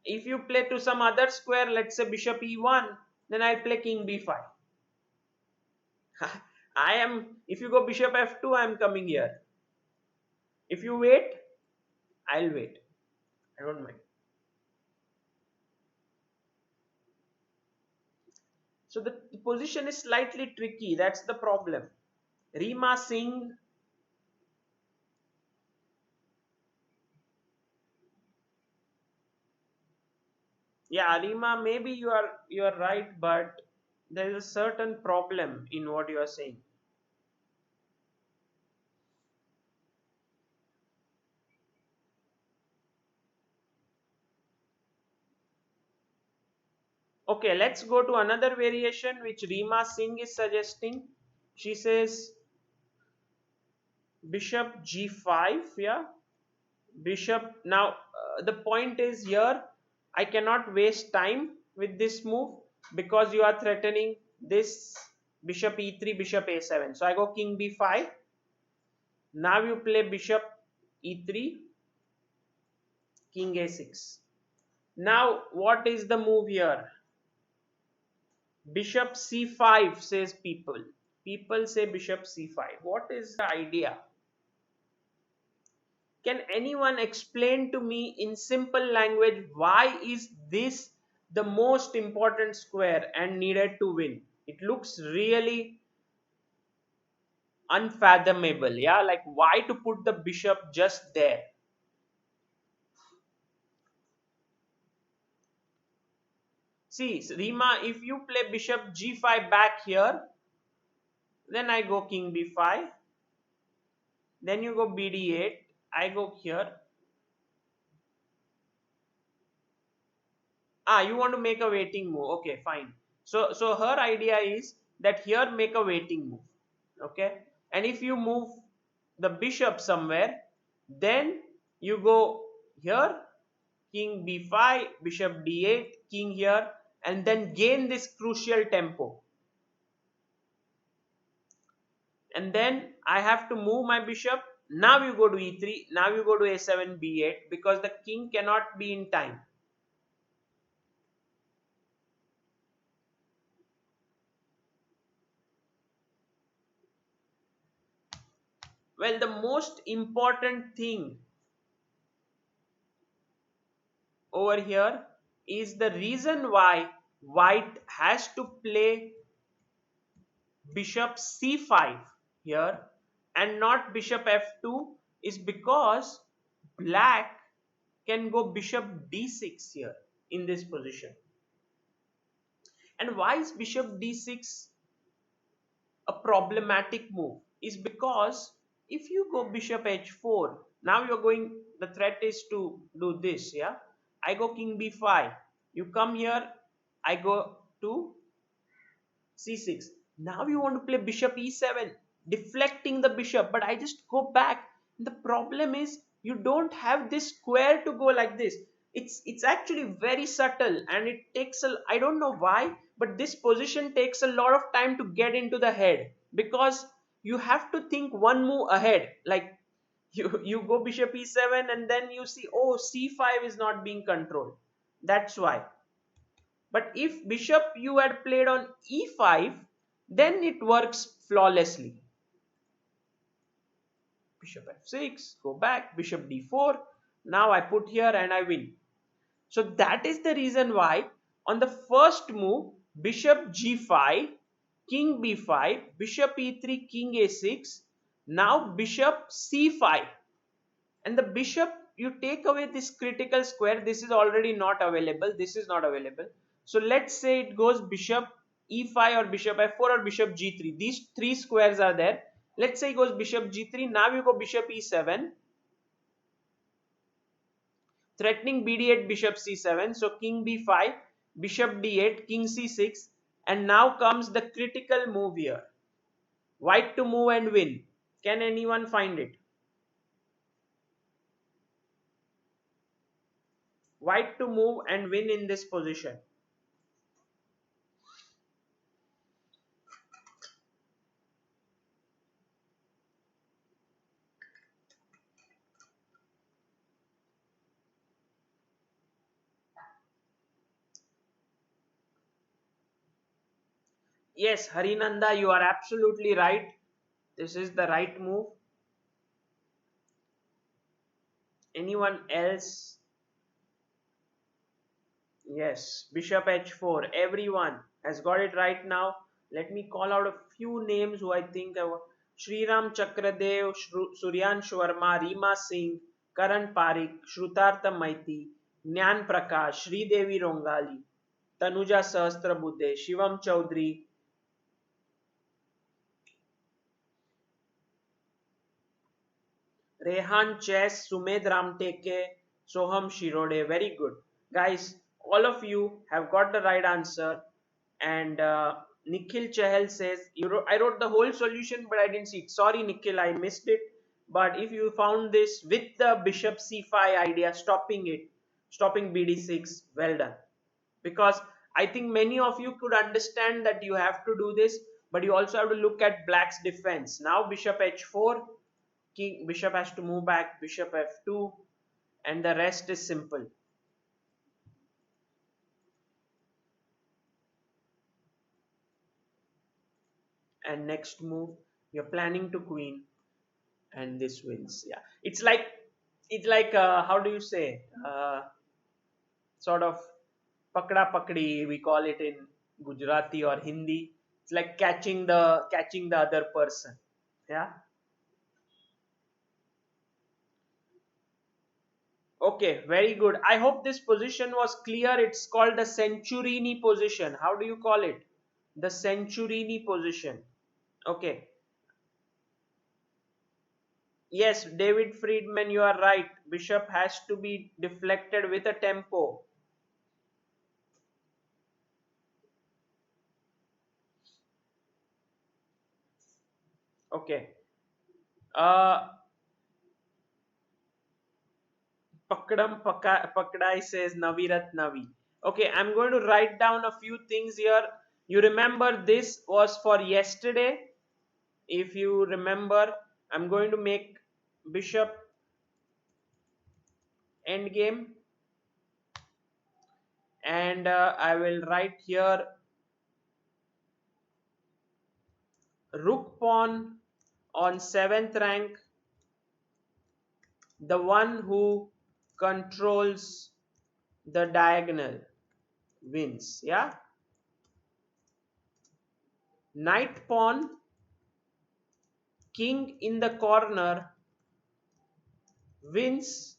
If you play to some other square, let's say bishop e1, then I'll play king b5. If you go bishop f2, I'm coming here. If you wait, I'll wait. I don't mind. So the position is slightly tricky. That's the problem. Rima Singh. Yeah, Rima, maybe you are right, but there is a certain problem in what you are saying. Okay, let's go to another variation which Rima Singh is suggesting. She says bishop g5, yeah. Bishop. Now the point is here, I cannot waste time with this move because you are threatening this bishop e3, bishop a7. So I go king b5. Now you play bishop e3, king a6. Now what is the move here? Bishop c5 says people. People say bishop c5. What is the idea? Can anyone explain to me in simple language why is this the most important square and needed to win? It looks really unfathomable. Yeah, like why to put the bishop just there? See, Rima, if you play bishop g5 back here, then I go king b5, then you go bd8, I go here. Ah, you want to make a waiting move. Okay, fine. So her idea is that here make a waiting move. Okay, and if you move the bishop somewhere, then you go here, king b5, bishop d8, king here, and then gain this crucial tempo. And then I have to move my bishop. Now you go to e3, now you go to a7, b8, because the king cannot be in time. Well, the most important thing over here is the reason why white has to play bishop c5 here and not bishop f2 is because black can go bishop d6 here in this position. And why is bishop d6 a problematic move is because if you go bishop h4, now you're going, the threat is to do this. Yeah, I go king b5, you come here, I go to c6. Now you want to play bishop e7, deflecting the bishop, but I just go back. The problem is you don't have this square to go like this. It's actually very subtle, and it takes a, I don't know why, but this position takes a lot of time to get into the head, because you have to think one move ahead. Like you go bishop e7 and then you see, oh, c5 is not being controlled. That's why. But if bishop you had played on e5, then it works flawlessly. Bishop f6, go back, bishop d4. Now I put here and I win. So that is the reason why on the first move, bishop g5, king b5, bishop e3, king a6, now bishop c5. And the bishop, you take away this critical square, this is already not available, this is not available. So let's say it goes bishop e5 or bishop f4 or bishop g3, these three squares are there. Let's say it goes bishop g3, now you go bishop e7, threatening bd8, bishop c7, so king b5, bishop d8, king c6, and now comes the critical move here, white to move and win. Can anyone find it? White to move and win in this position. Yes, Harinanda, you are absolutely right. This is the right move. Anyone else? Yes, bishop h4. Everyone has got it right now. Let me call out a few names who I think are Sriram Chakradev, Suryan Shwarma, Rima Singh, Karan Parikh, Shrutartha Maiti, Nyan Prakash, Sridevi Rongali, Tanuja Sahasrabuddhe, Shivam Chaudhary, Rehan Chess, Sumed Ramteke, Soham Shirode. Very good. Guys, all of you have got the right answer. And Nikhil Chahal says, I wrote the whole solution, but I didn't see it. Sorry, Nikhil, I missed it. But if you found this with the bishop c5 idea, stopping it, stopping bd6, well done. Because I think many of you could understand that you have to do this, but you also have to look at black's defense. Now bishop h4, king bishop has to move back, bishop f2, and the rest is simple. And next move, you're planning to queen, and this wins. Yeah, it's like how do you say, sort of pakda pakdi, we call it in Gujarati or Hindi. It's like catching the other person. Yeah. Okay, very good. I hope this position was clear. It's called the Centurini position. How do you call it? The Centurini position. Okay. Yes, David Friedman, you are right. Bishop has to be deflected with a tempo. Okay. Uh, Pakdai says Navirat Navi. Okay, I'm going to write down a few things here. You remember this was for yesterday. If you remember, I'm going to make bishop endgame, and I will write here rook pawn on 7th rank, the one who controls the diagonal wins. Yeah, knight pawn, king in the corner wins.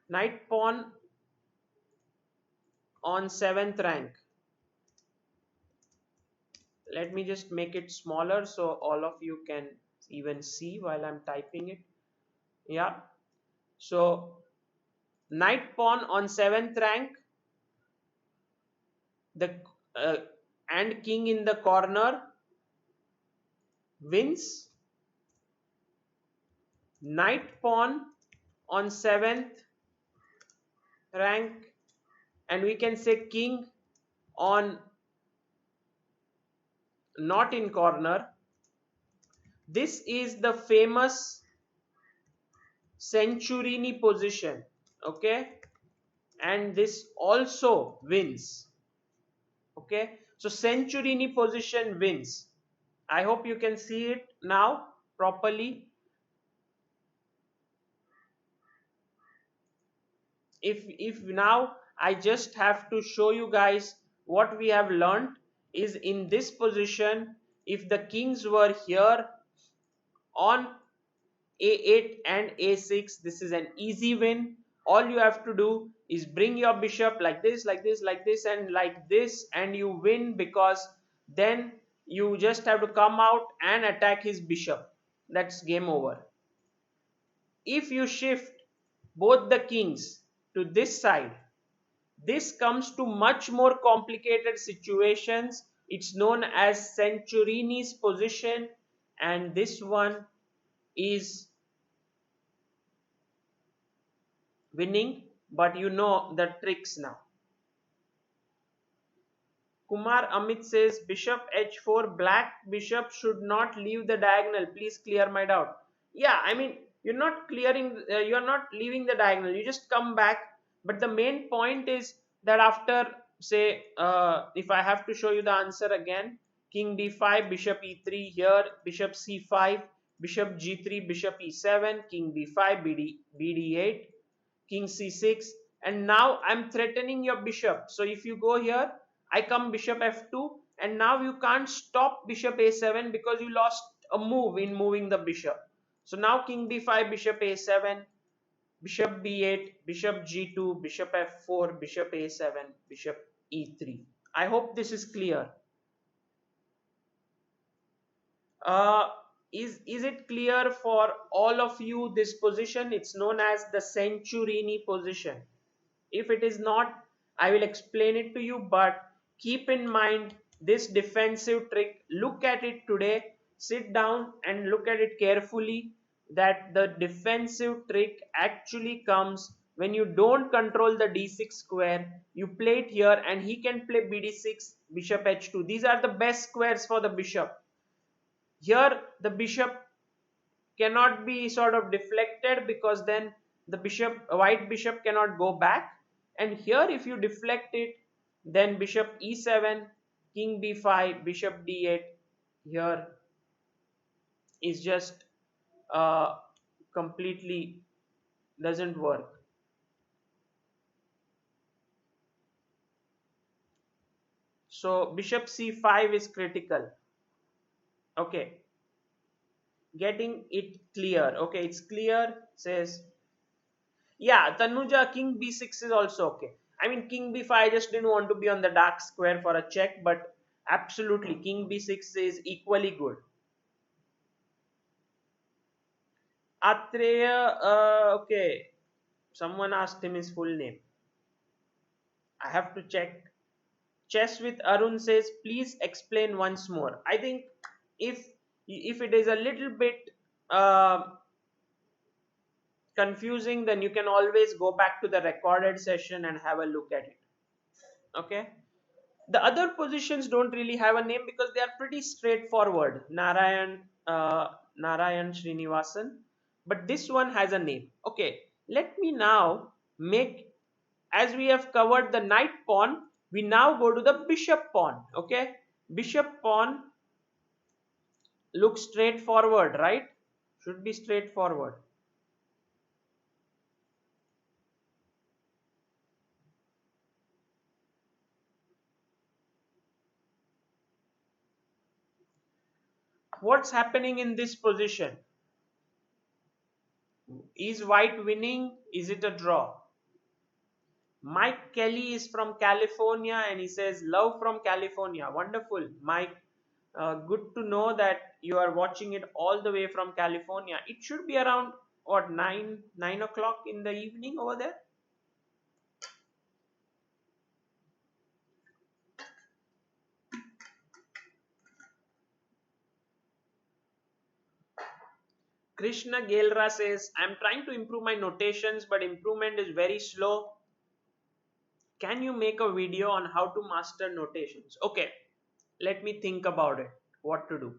Knight pawn on 7th rank. Let me just make it smaller so all of you can even see while I'm typing it. Yeah, so knight pawn on 7th rank, the uh, and king in the corner wins. Knight pawn on 7th rank, and we can say king on not in corner. This is the famous Centurini position. Okay, and this also wins. Okay, so Centurini position wins. I hope you can see it now properly. If now I just have to show you guys what we have learned is in this position, if the kings were here on a8 and a6, this is an easy win. All you have to do is bring your bishop like this, like this, like this, and like this, and you win, because then you just have to come out and attack his bishop. That's game over. If you shift both the kings to this side, this comes to much more complicated situations. It's known as Centurini's position, and this one is winning, but you know the tricks now. Kumar Amit says bishop h4, black bishop should not leave the diagonal. Please clear my doubt. Yeah, I mean, you're not leaving the diagonal. You just come back. But the main point is that after, say, if I have to show you the answer again, king d5, bishop e3 here, bishop c5, bishop g3, bishop e7, king d5, bd8, king c6, and now I'm threatening your bishop. So if you go here, I come bishop f2, and now you can't stop bishop a7 because you lost a move in moving the bishop. So now king d5, bishop a7, bishop b8, bishop g2, bishop f4, bishop a7, bishop e3. I hope this is clear. Uh, is it clear for all of you this position? It's known as the Centurini position. If it is not, I will explain it to you, but keep in mind this defensive trick. Look at it today, sit down and look at it carefully. that the defensive trick actually comes when you don't control the d6 square. You play it here and he can play bd6, bishop h2. These are the best squares for the bishop. Here the bishop cannot be sort of deflected because then the bishop, white bishop cannot go back. And here if you deflect it, then bishop e7, king b5, bishop d8 here is just completely doesn't work. So bishop c5 is critical. Okay, getting it clear. Okay, it's clear. Says, yeah, Tanuja, king b6 is also okay. I mean, king b5, I just didn't want to be on the dark square for a check, but absolutely, king b6 is equally good. Atreya, okay, someone asked him his full name. I have to check. Chess with Arun says, please explain once more. I think if it is a little bit confusing, then you can always go back to the recorded session and have a look at it. Okay. The other positions don't really have a name because they are pretty straightforward. Narayan Srinivasan. But this one has a name. Okay. Let me now make, as we have covered the knight pawn, we now go to the bishop pawn. Okay. Bishop pawn looks straightforward, right? Should be straightforward. What's happening in this position? Is white winning? Is it a draw? Mike Kelly is from California and he says, love from California. Wonderful, Mike. Good to know that you are watching it all the way from California. It should be around what, 9 o'clock in the evening over there. Krishna Gelra says, I'm trying to improve my notations, but improvement is very slow. Can you make a video on how to master notations? Okay, let me think about it. What to do?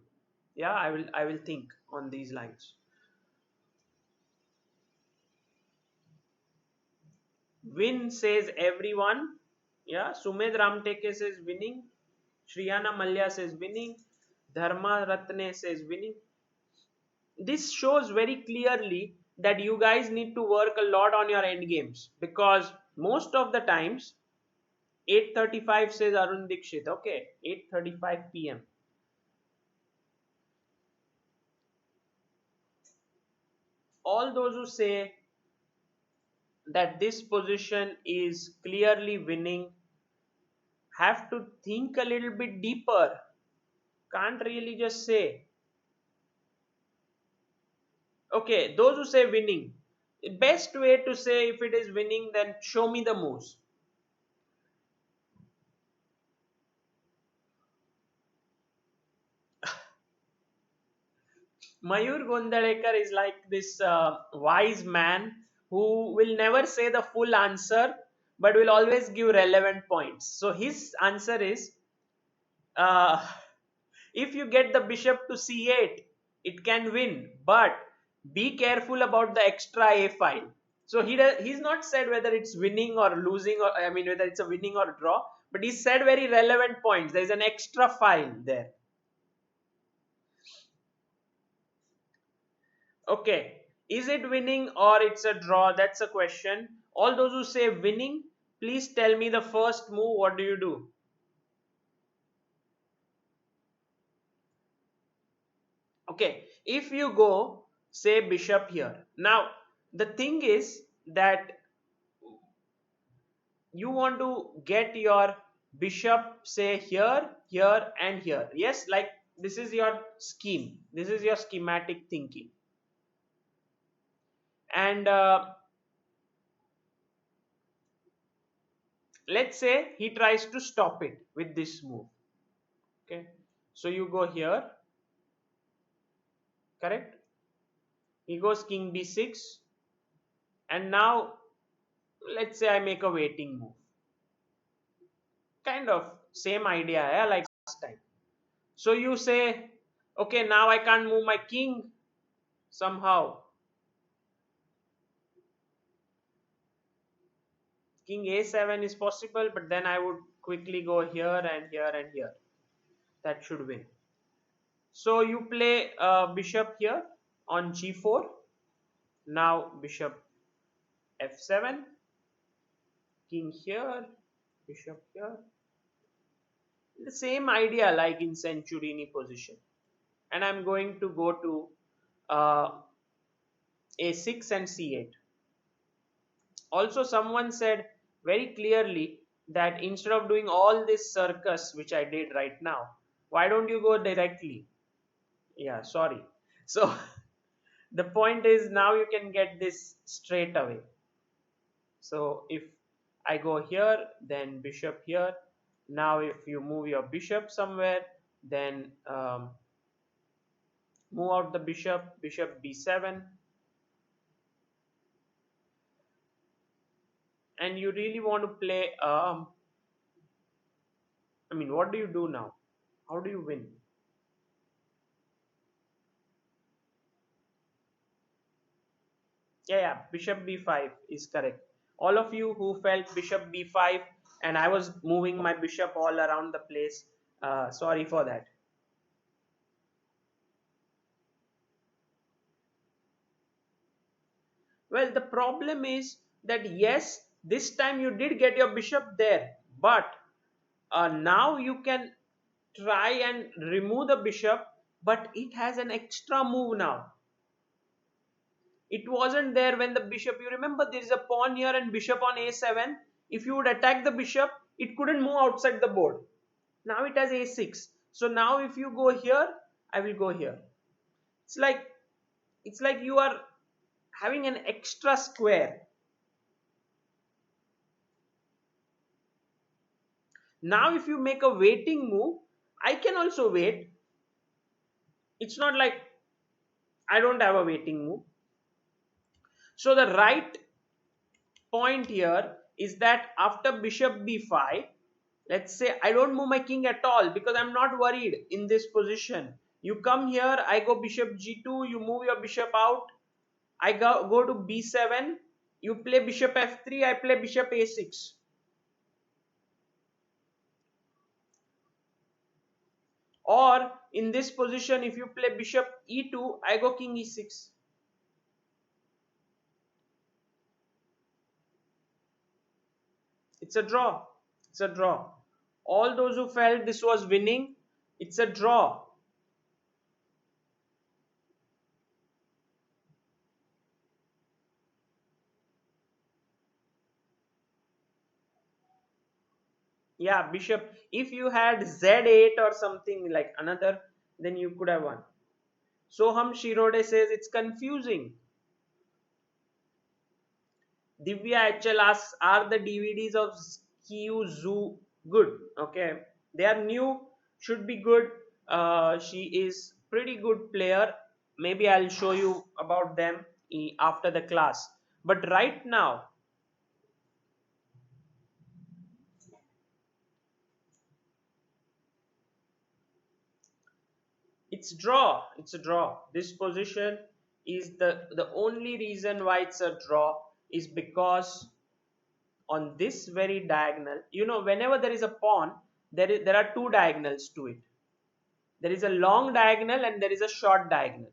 Yeah, I will think on these lines. Win says everyone. Yeah, Sumed Ramteke says winning. Shriyana Malya says winning. Dharma Ratne says winning. This shows very clearly that you guys need to work a lot on your end games, because most of the times 8:35 says Arun Dikshit. Okay, 8:35 p.m. All those who say that this position is clearly winning have to think a little bit deeper. Can't really just say. Okay, those who say winning, the best way to say if it is winning, then show me the moves. Mayur Gondalekar is like this wise man who will never say the full answer but will always give relevant points. So his answer is, uh, if you get the bishop to c8, it can win, but be careful about the extra a file. So he's not said whether it's winning or losing, or I mean whether it's a winning or draw, but he said very relevant points. There is an extra file there. Okay, is it winning or it's a draw? That's a question. All those who say winning, please tell me the first move. What do you do? Okay, if you go say bishop here. Now, the thing is that you want to get your bishop say here, here and here. Yes, like this is your scheme. This is your schematic thinking. And let's say he tries to stop it with this move. Okay, so you go here, correct? He goes king b6, and now let's say I make a waiting move. Kind of same idea, yeah, like last time. So you say, okay, now I can't move my king somehow. King a7 is possible, but then I would quickly go here and here and here. That should win. So you play bishop here on g4. Now bishop f7, king here, bishop here. The same idea like in Centurini position. And I'm going to go to uh, a6 and c8. Also, someone said very clearly that instead of doing all this circus which I did right now, why don't you go directly? Yeah, sorry. So the point is now you can get this straight away. So if I go here, then bishop here. Now if you move your bishop somewhere, then move out the bishop, bishop b7. And you really want to play, I mean, what do you do now? How do you win? Yeah, bishop b5 is correct. All of you who felt bishop b5 and I was moving my bishop all around the place, sorry for that. Well, the problem is that yes, this time you did get your bishop there, but now you can try and remove the bishop, but it has an extra move now. It wasn't there when the bishop, you remember there is a pawn here and bishop on a7. If you would attack the bishop, it couldn't move outside the board. Now it has a6. So now if you go here, I will go here. It's like you are having an extra square. Now if you make a waiting move, I can also wait. It's not like I don't have a waiting move. So the right point here is that after bishop b5, let's say I don't move my king at all because I'm not worried in this position. You come here, I go bishop g2, you move your bishop out, I go to b7, you play bishop f3, I play bishop a6. Or in this position, if you play bishop e2, I go king e6. It's a draw. It's a draw. All those who felt this was winning, it's a draw. Yeah, bishop. If you had z8 or something like another, then you could have won. Soham Shirode says it's confusing. Divya HL asks, are the DVDs of Skiu Zoo good? Okay, they are new, should be good. She is pretty good player. Maybe I'll show you about them after the class. But right now, it's draw. It's a draw. This position is the only reason why it's a draw is because on this very diagonal, whenever there is a pawn, there are two diagonals to it. There is a long diagonal and there is a short diagonal.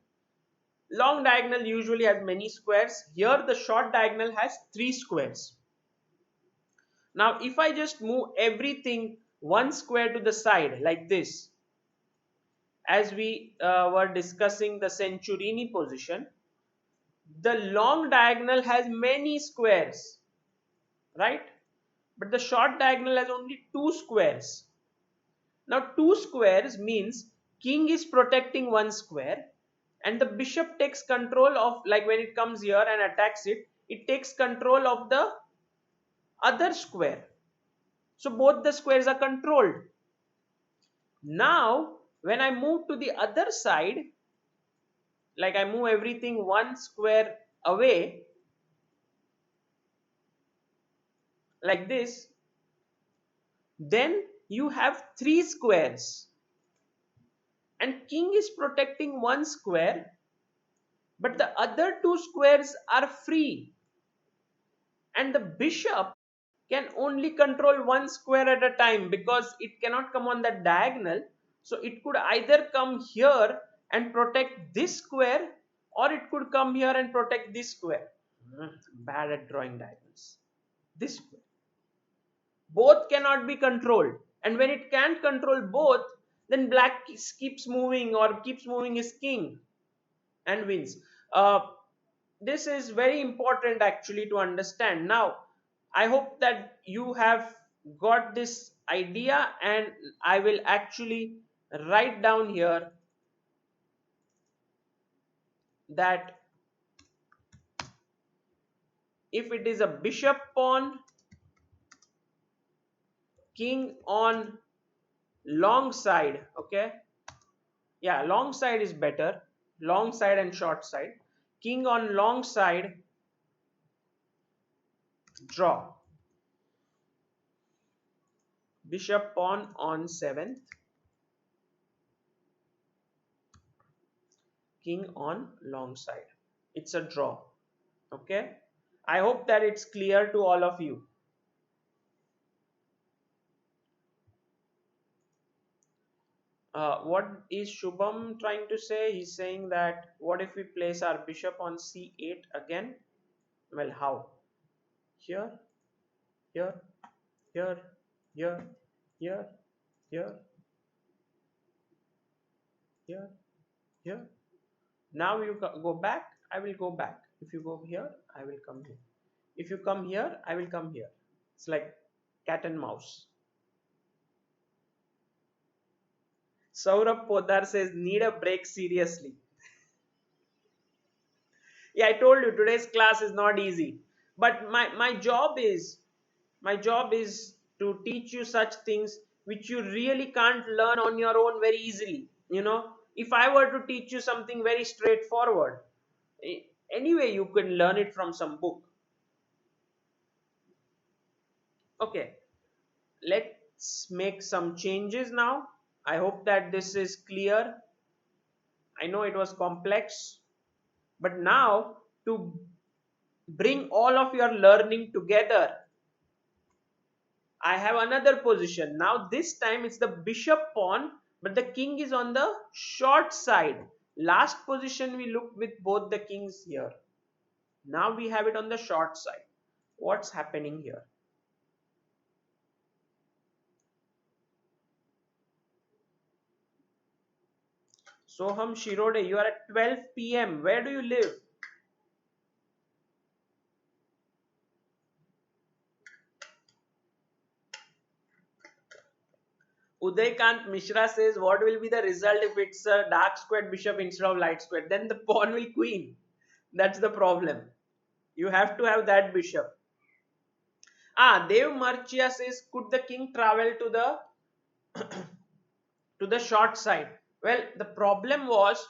Long diagonal usually has many squares. Here the short diagonal has 3 squares. Now if I just move everything one square to the side like this, as we were discussing the Centurini position, the long diagonal has many squares, right? But the short diagonal has only 2 squares. Now 2 squares means king is protecting one square and the bishop takes control of, like when it comes here and attacks it, it takes control of the other square. So both the squares are controlled. Now when I move to the other side, like I move everything one square away like this, then you have three squares, and king is protecting one square, but the other two squares are free, and the bishop can only control one square at a time because it cannot come on that diagonal. So it could either come here and protect this square, or it could come here and protect this square. Bad at drawing diagonals. This square. Both cannot be controlled. And when it can't control both, then black keeps moving or keeps moving his king and wins. Uh, this is very important actually to understand. Now, I hope that you have got this idea, and I will actually write down here that if it is a bishop pawn, king on long side, okay? Yeah, long side is better. Long side and short side. King on long side, draw. Bishop pawn on 7th. King on long side. It's a draw. Okay. I hope that it's clear to all of you. What is Shubham trying to say? He's saying that what if we place our bishop on c8 again? Well, how? Here, here, here, here, here, here, here, here. Now you go back, I will go back. If you go here, I will come here. If you come here, I will come here. It's like cat and mouse. Saurabh Podar says, need a break seriously. Yeah, I told you today's class is not easy. But my job is to teach you such things which you really can't learn on your own very easily. If I were to teach you something very straightforward, eh, anyway, you can learn it from some book. Okay, let's make some changes now. I hope that this is clear. I know it was complex, but now to bring all of your learning together, I have another position. Now this time it's the bishop pawn, but the king is on the short side. Last position we looked with both the kings here. Now we have it on the short side. What's happening here? Soham Shirode, you are at 12 p.m. Where do you live? Udaykant Mishra says, what will be the result if it's a dark squared bishop instead of light squared? Then the pawn will queen. That's the problem. You have to have that bishop. Dev Marchia says, could the king travel to the short side? Well, the problem was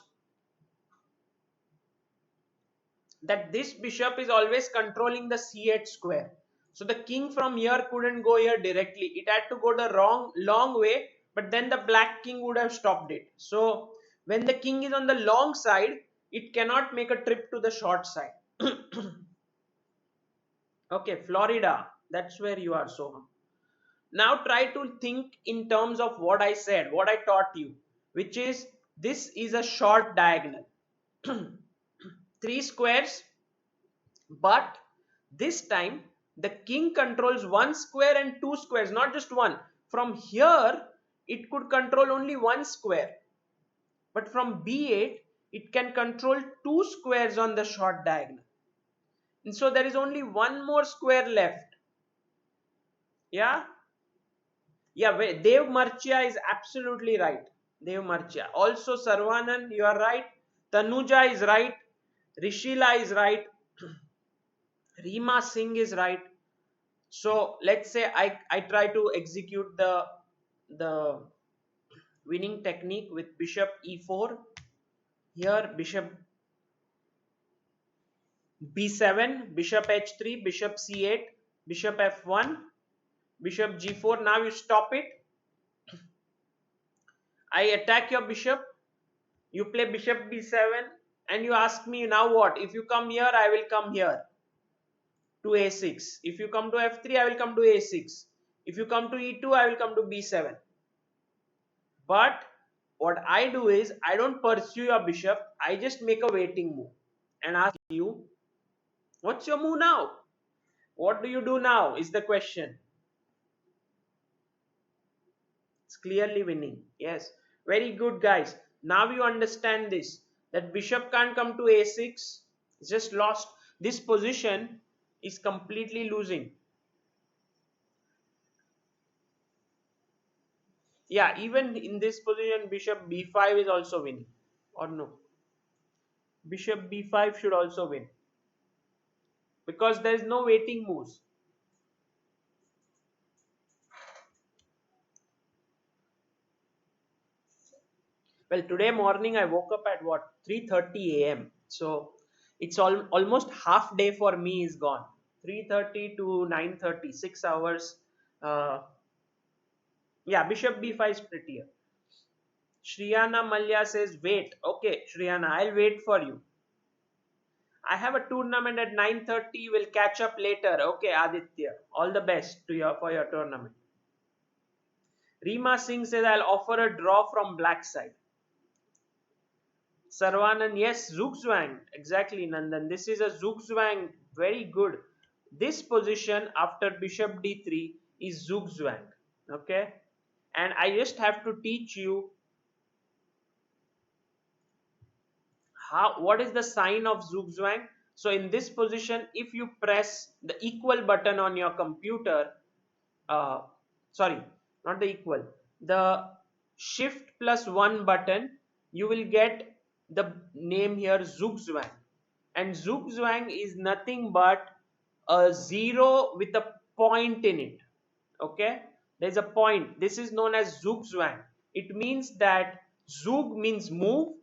that this bishop is always controlling the c8 square. So the king from here couldn't go here directly. It had to go the long way, but then the black king would have stopped it. So when the king is on the long side, it cannot make a trip to the short side. Okay, Florida, that's where you are, Soham. Now try to think in terms of what I said, what I taught you, which is this is a short diagonal. Three squares, but this time the king controls one square and two squares, not just one. From here, it could control only one square, but from b8, it can control two squares on the short diagonal. And so there is only one more square left. Yeah? Yeah, Dev Marchia is absolutely right. Dev Marchia. Also, Sarvanan, you are right. Tanuja is right. Rishila is right. Rima Singh is right. So let's say I try to execute the winning technique with bishop e4. Here bishop b7, bishop h3, bishop c8, bishop f1, bishop g4. Now you stop it. I attack your bishop. You play bishop b7 and you ask me now what? If you come here, I will come here to a6. If you come to f3, I will come to a6. If you come to e2, I will come to b7. But what I do is I don't pursue your bishop. I just make a waiting move and ask you, what's your move now? What do you do now is the question. It's clearly winning. Yes. Very good, guys. Now you understand this. That bishop can't come to a6. It's just lost. This position is completely losing. Yeah, even in this position, bishop b5 is also winning. Or no? Bishop b5 should also win. Because there is no waiting moves. Well, today morning I woke up at what, 3:30 a.m. So it's almost half day for me is gone. 3:30 to 9:30, 6 hours. Uh, yeah, bishop b5 is prettier. Shriyana Malya says, wait. Okay, Shriyana, I'll wait for you. I have a tournament at 9:30. We'll catch up later. Okay, Aditya. All the best to your for your tournament. Rima Singh says, I'll offer a draw from black side. Sarvanan, yes, Zugzwang. Exactly, Nandan. This is a Zugzwang. Very good. This position after bishop d3 is Zugzwang. Okay. And I just have to teach you what is the sign of Zugzwang. So in this position, if you press the equal button on your computer, uh, sorry, not the equal, the shift plus 1 button, you will get the name here Zugzwang. And Zugzwang is nothing but a 0 with a point in it. Okay, there's a point. This is known as Zugzwang. It means that Zug means move,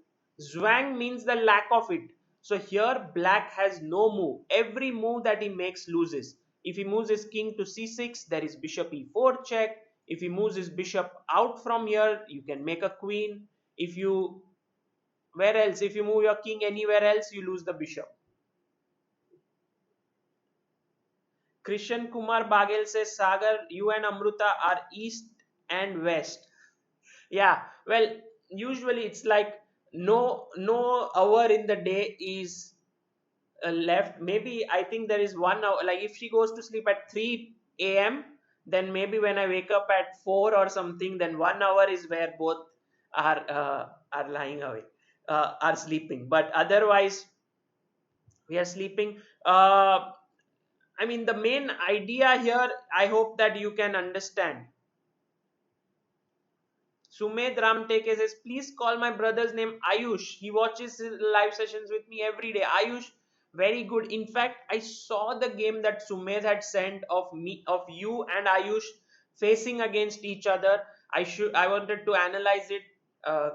Zwang means the lack of it. So here black has no move. Every move that he makes loses. If he moves his king to c6, there is bishop e4 check. If he moves his bishop out from here, you can make a queen. If you, where else? If you move your king anywhere else, you lose the bishop. Krishan Kumar Bagel says, Sagar, you and Amruta are east and west. Yeah, well, usually it's like no hour in the day is left. Maybe I think there is 1 hour. Like if she goes to sleep at 3 a.m., then maybe when I wake up at 4 or something, then 1 hour is where both are lying away, are sleeping. But otherwise, we are sleeping. I mean, the main idea here, I hope that you can understand. Sumed Ramteke says, please call my brother's name Ayush. He watches his live sessions with me every day. Ayush, very good. In fact, I saw the game that Sumed had sent of me, of you and Ayush facing against each other. I wanted to analyze it,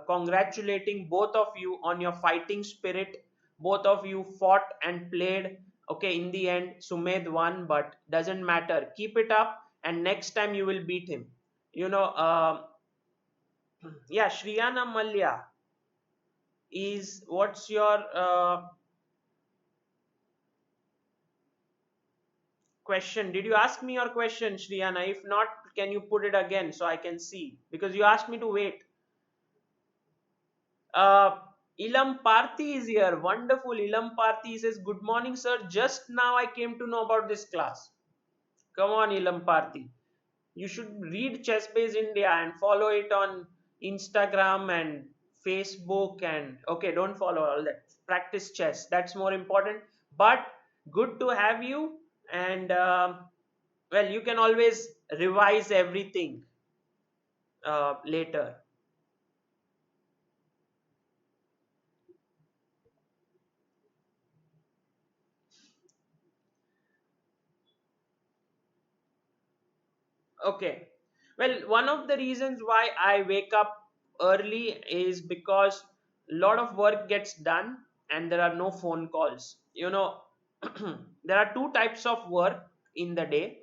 congratulating both of you on your fighting spirit. Both of you fought and played. Okay, in the end, Sumed won, but doesn't matter. Keep it up, and next time you will beat him. You know, yeah, Shriyana Malya is, what's your question? Did you ask me your question, Shriyana? If not, can you put it again so I can see? Because you asked me to wait. Uh, Ilam Parthi is here. Wonderful. Ilam Parthi says, good morning, sir. Just now I came to know about this class. Come on, Ilam Parthi. You should read Chess Base India and follow it on Instagram and Facebook. And okay, don't follow all that. Practice chess. That's more important. But good to have you. And well, you can always revise everything later. Okay. Well, one of the reasons why I wake up early is because a lot of work gets done and there are no phone calls. You know, there are two types of work in the day.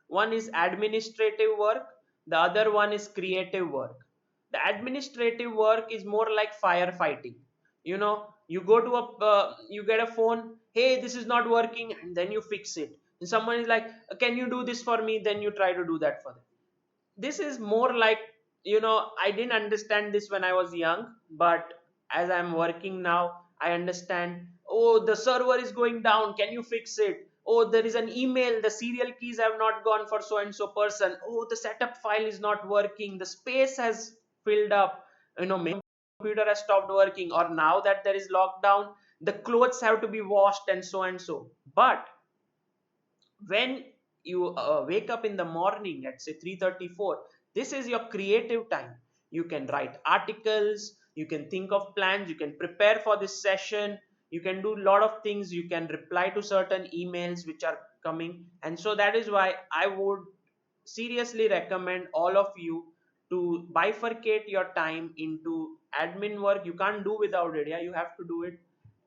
One is administrative work, the other one is creative work. The administrative work is more like firefighting. You go to you get a phone, hey, this is not working, and then you fix it. And someone is like, can you do this for me? Then you try to do that for them. This is more like, I didn't understand this when I was young, but as I'm working now, I understand. Oh, the server is going down, can you fix it? Oh, there is an email, the serial keys have not gone for so and so person. Oh, the setup file is not working, the space has filled up. Maybe computer has stopped working, or now that there is lockdown, the clothes have to be washed, and so and so. But when you wake up in the morning at say 3:34, this is your creative time. You can write articles, you can think of plans, you can prepare for this session, you can do a lot of things, you can reply to certain emails which are coming. And so that is why I would seriously recommend all of you to bifurcate your time into admin work. You can't do without it, yeah, you have to do it.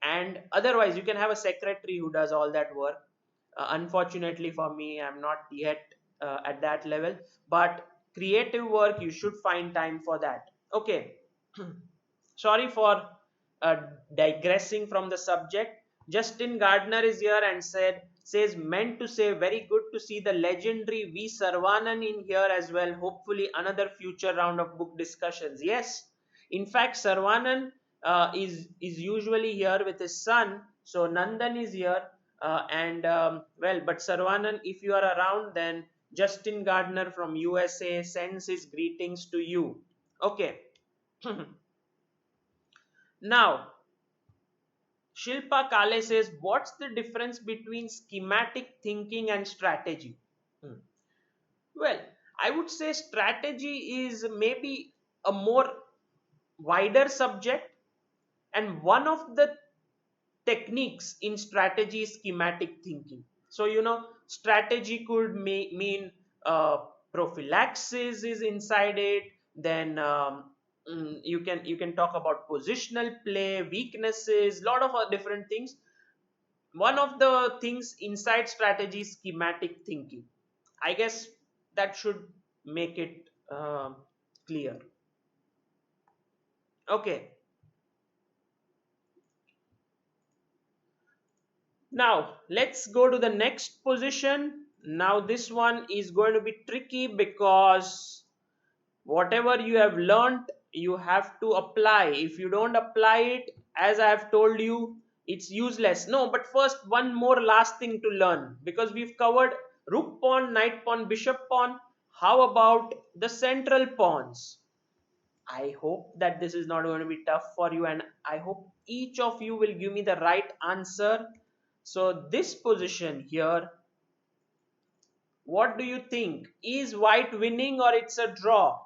And otherwise you can have a secretary who does all that work. Unfortunately for me, I'm not yet at that level, but creative work, you should find time for that. Okay. Sorry for uh, digressing from the subject. Justin Gardner is here and says, meant to say, very good to see the legendary V Sarvanan in here as well. Hopefully another future round of book discussions. Yes, in fact, Sarvanan is usually here with his son. So Nandan is here, and well, but Sarvanan, if you are around, then Justin Gardner from USA sends his greetings to you. Okay. Now, Shilpa Kale says, what's the difference between schematic thinking and strategy? Hmm. Well, I would say strategy is maybe a more wider subject, and one of the techniques in strategy is schematic thinking. So, strategy could mean prophylaxis is inside it. Then you can talk about positional play, weaknesses, lot of different things. One of the things inside strategy is schematic thinking. I guess that should make it clear. Okay. Now, let's go to the next position. Now, this one is going to be tricky because whatever you have learned, you have to apply. If you don't apply it, as I have told you, it's useless. No, but first, one more last thing to learn, because we've covered rook pawn, knight pawn, bishop pawn. How about the central pawns? I hope that this is not going to be tough for you, and I hope each of you will give me the right answer. So, this position here, what do you think? Is white winning or it's a draw?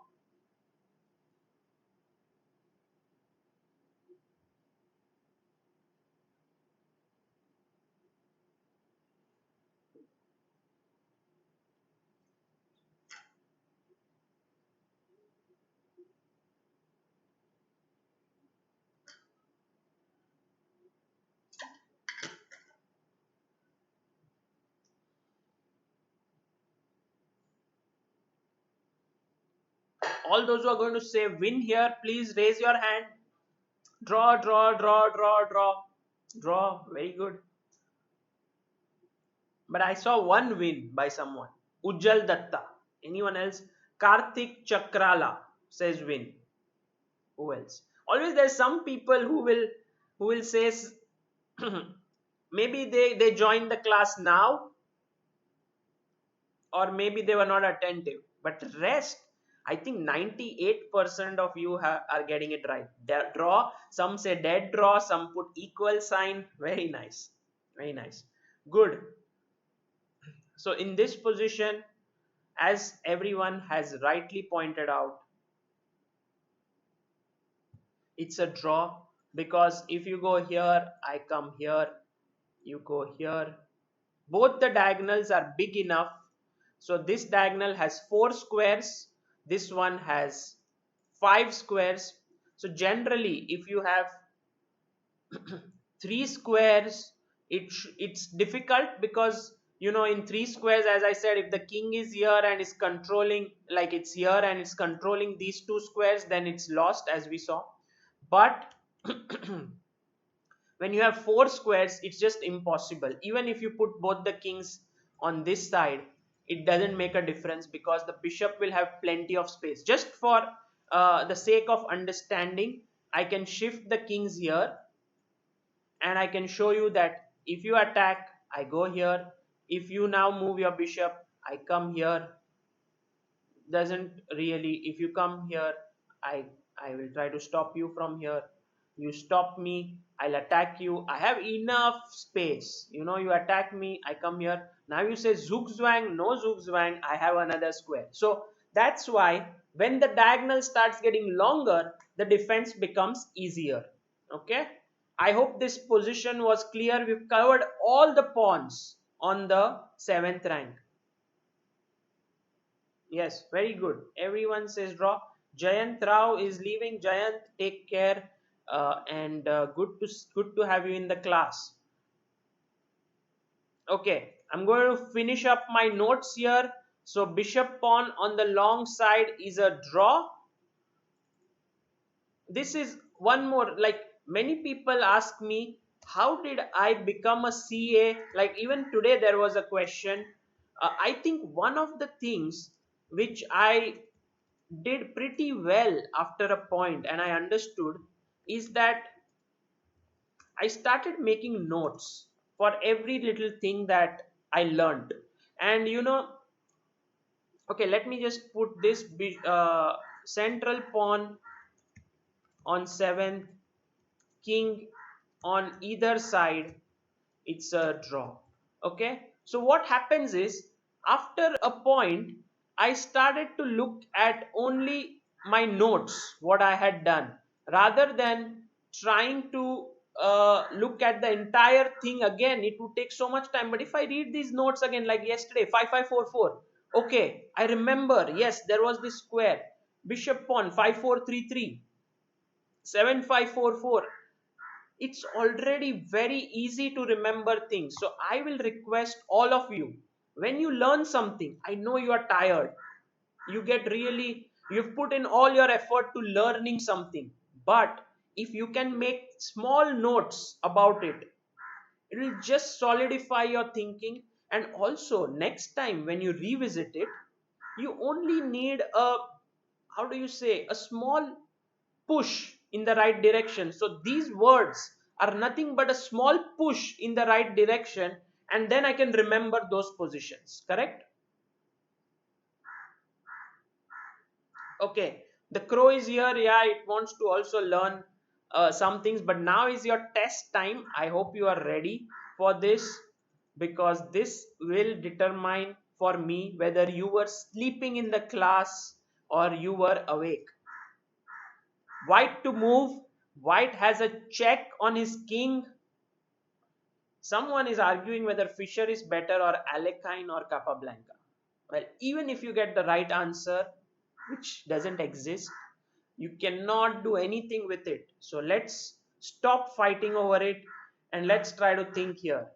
All those who are going to say win here, please raise your hand. Draw, draw, draw, draw, draw. Draw, very good. But I saw one win by someone. Ujjal Datta. Anyone else? Karthik Chakrala says win. Who else? Always there's some people who will say maybe they joined the class now, or maybe they were not attentive. But rest, I think 98% of you are getting it right. Draw, some say dead draw, some put equal sign. Very nice, very nice, good. So in this position, as everyone has rightly pointed out, it's a draw, because if you go here, I come here, you go here, both the diagonals are big enough. So this diagonal has 4 squares, this one has 5 squares. So generally, if you have 3 squares It's difficult because in three squares, as I said, if the king is here and is controlling, like it's here and it's controlling these two squares, then it's lost, as we saw. But when you have four squares, it's just impossible. Even if you put both the kings on this side, it doesn't make a difference because the bishop will have plenty of space. Just for the sake of understanding, I can shift the kings here, and I can show you that if you attack, I go here. If you now move your bishop, I come here. Doesn't really, if you come here, i I will try to stop you from here. You stop me, I'll attack you. I have enough space. You attack me, I come here. Now you say zugzwang, no zugzwang, I have another square. So that's why when the diagonal starts getting longer, the defense becomes easier. Okay, I hope this position was clear. We've covered all the pawns on the 7th rank. Yes, very good. Everyone says draw. Jayant Rao is leaving. Jayant, take care, and good to have you in the class. Okay, I'm going to finish up my notes here. So bishop pawn on the long side is a draw. This is one more, like many people ask me, how did I become a CA? Like even today there was a question. I think one of the things which I did pretty well after a point and I understood is that I started making notes for every little thing that I learned. And okay, let me just put this central pawn on 7th, king on either side, it's a draw. Okay, so what happens is, after a point, I started to look at only my notes, what I had done, rather than trying to look at the entire thing again. It would take so much time. But if I read these notes again, like yesterday, 5544, okay, I remember, yes, there was this square, bishop pawn 5433, 7544. It's already very easy to remember things. So I will request all of you, when you learn something, I know you are tired, you've put in all your effort to learning something, but if you can make small notes about it, it will just solidify your thinking. And also next time when you revisit it, you only need a, how do you say, a small push in the right direction. So these words are nothing but a small push in the right direction, and then I can remember those positions. Correct? Okay. The crow is here. Yeah, it wants to also learn some things. But now is your test time. I hope you are ready for this, because this will determine for me whether you were sleeping in the class or you were awake. White to move. White has a check on his king. Someone is arguing whether Fisher is better or Alekhine or Capablanca. Well, even if you get the right answer, which doesn't exist, you cannot do anything with it. So let's stop fighting over it and let's try to think here.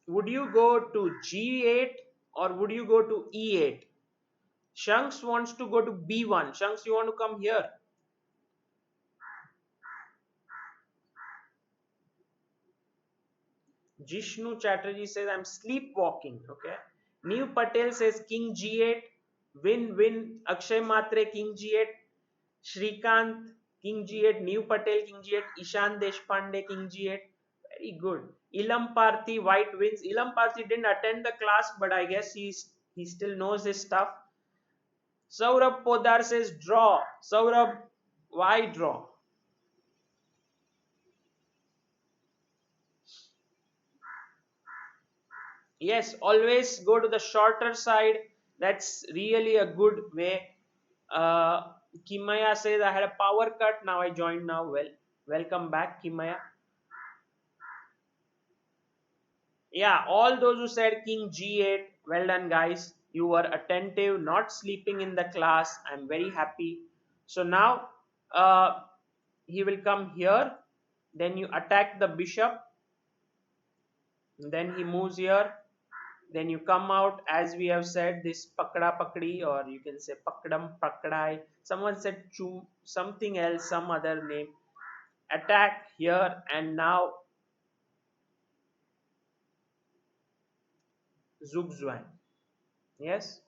Would you go to G8 or would you go to E8? Shanks wants to go to B1. Shanks, you want to come here? Jishnu Chatterjee says I'm sleepwalking. Okay. Neil Patel says King G8. Win win. Akshay Matre King G8. Shrikant King G8. Neil Patel King G8. Ishan Deshpande King G8. Very good. Ilam Parthi White wins. Ilam Parthi didn't attend the class, but I guess he still knows his stuff. Saurabh Podar says draw. Saurabh, why draw? Yes, always go to the shorter side. That's really a good way. Kimaya says I had a power cut. Now I joined now. Well, welcome back, Kimaya. Yeah, all those who said king g8, well done guys, you were attentive, not sleeping in the class. I'm very happy. So now uh, he will come here, then you attack the bishop, then he moves here, then you come out, as we have said, this pakda pakdi, or you can say pakdam pakdai, someone said something else, some other name. Attack here, and now zugzwang. Yes.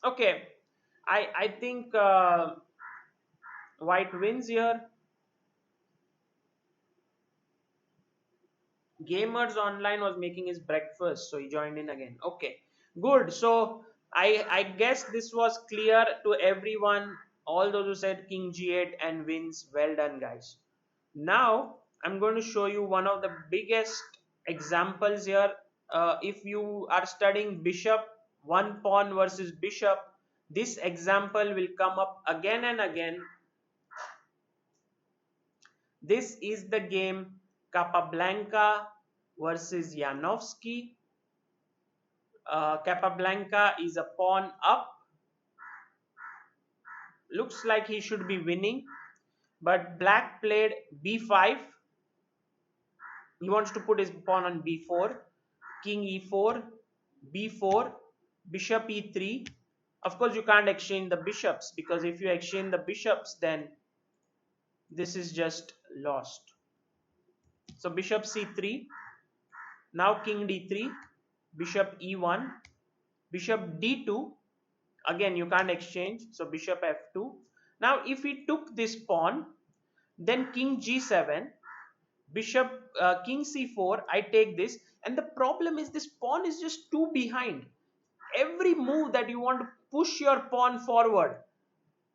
Okay, I think white wins here. Gamers Online was making his breakfast, so he joined in again. Okay, good. So I guess this was clear to everyone. All those who said King G8 and wins, well done, guys. Now I'm going to show you one of the biggest examples here. If you are studying bishop, one pawn versus bishop, this example will come up again and again. This is the game Kappa Blanka versus Yanovskiy. Capablanca is a pawn up. Looks like he should be winning, but black played b5. He wants to put his pawn on b4. King e4, b4, bishop e3. Of course, you can't exchange the bishops, because if you exchange the bishops, then this is just lost. So bishop c3. Now king d3, bishop e1, bishop d2. Again, you can't exchange, so bishop f2. Now if he took this pawn, then king g7, bishop king c4, I take this, and the problem is this pawn is just too behind. Every move that you want to push your pawn forward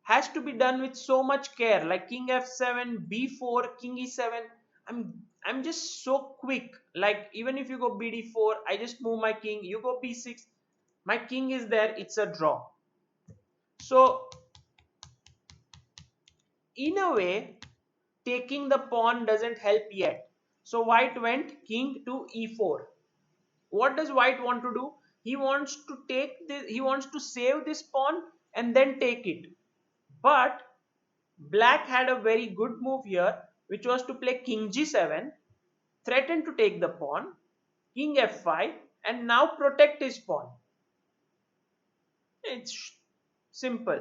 has to be done with so much care, like king f7, b4, king e7. I'm just so quick, like even if you go bd4, I just move my king, you go b6, my king is there, it's a draw. So in a way, taking the pawn doesn't help yet. So white went king to e4. What does white want to do? He wants to take this, he wants to save this pawn and then take it. But black had a very good move here, which was to play king g7, threaten to take the pawn, king f5, and now protect his pawn. It's simple.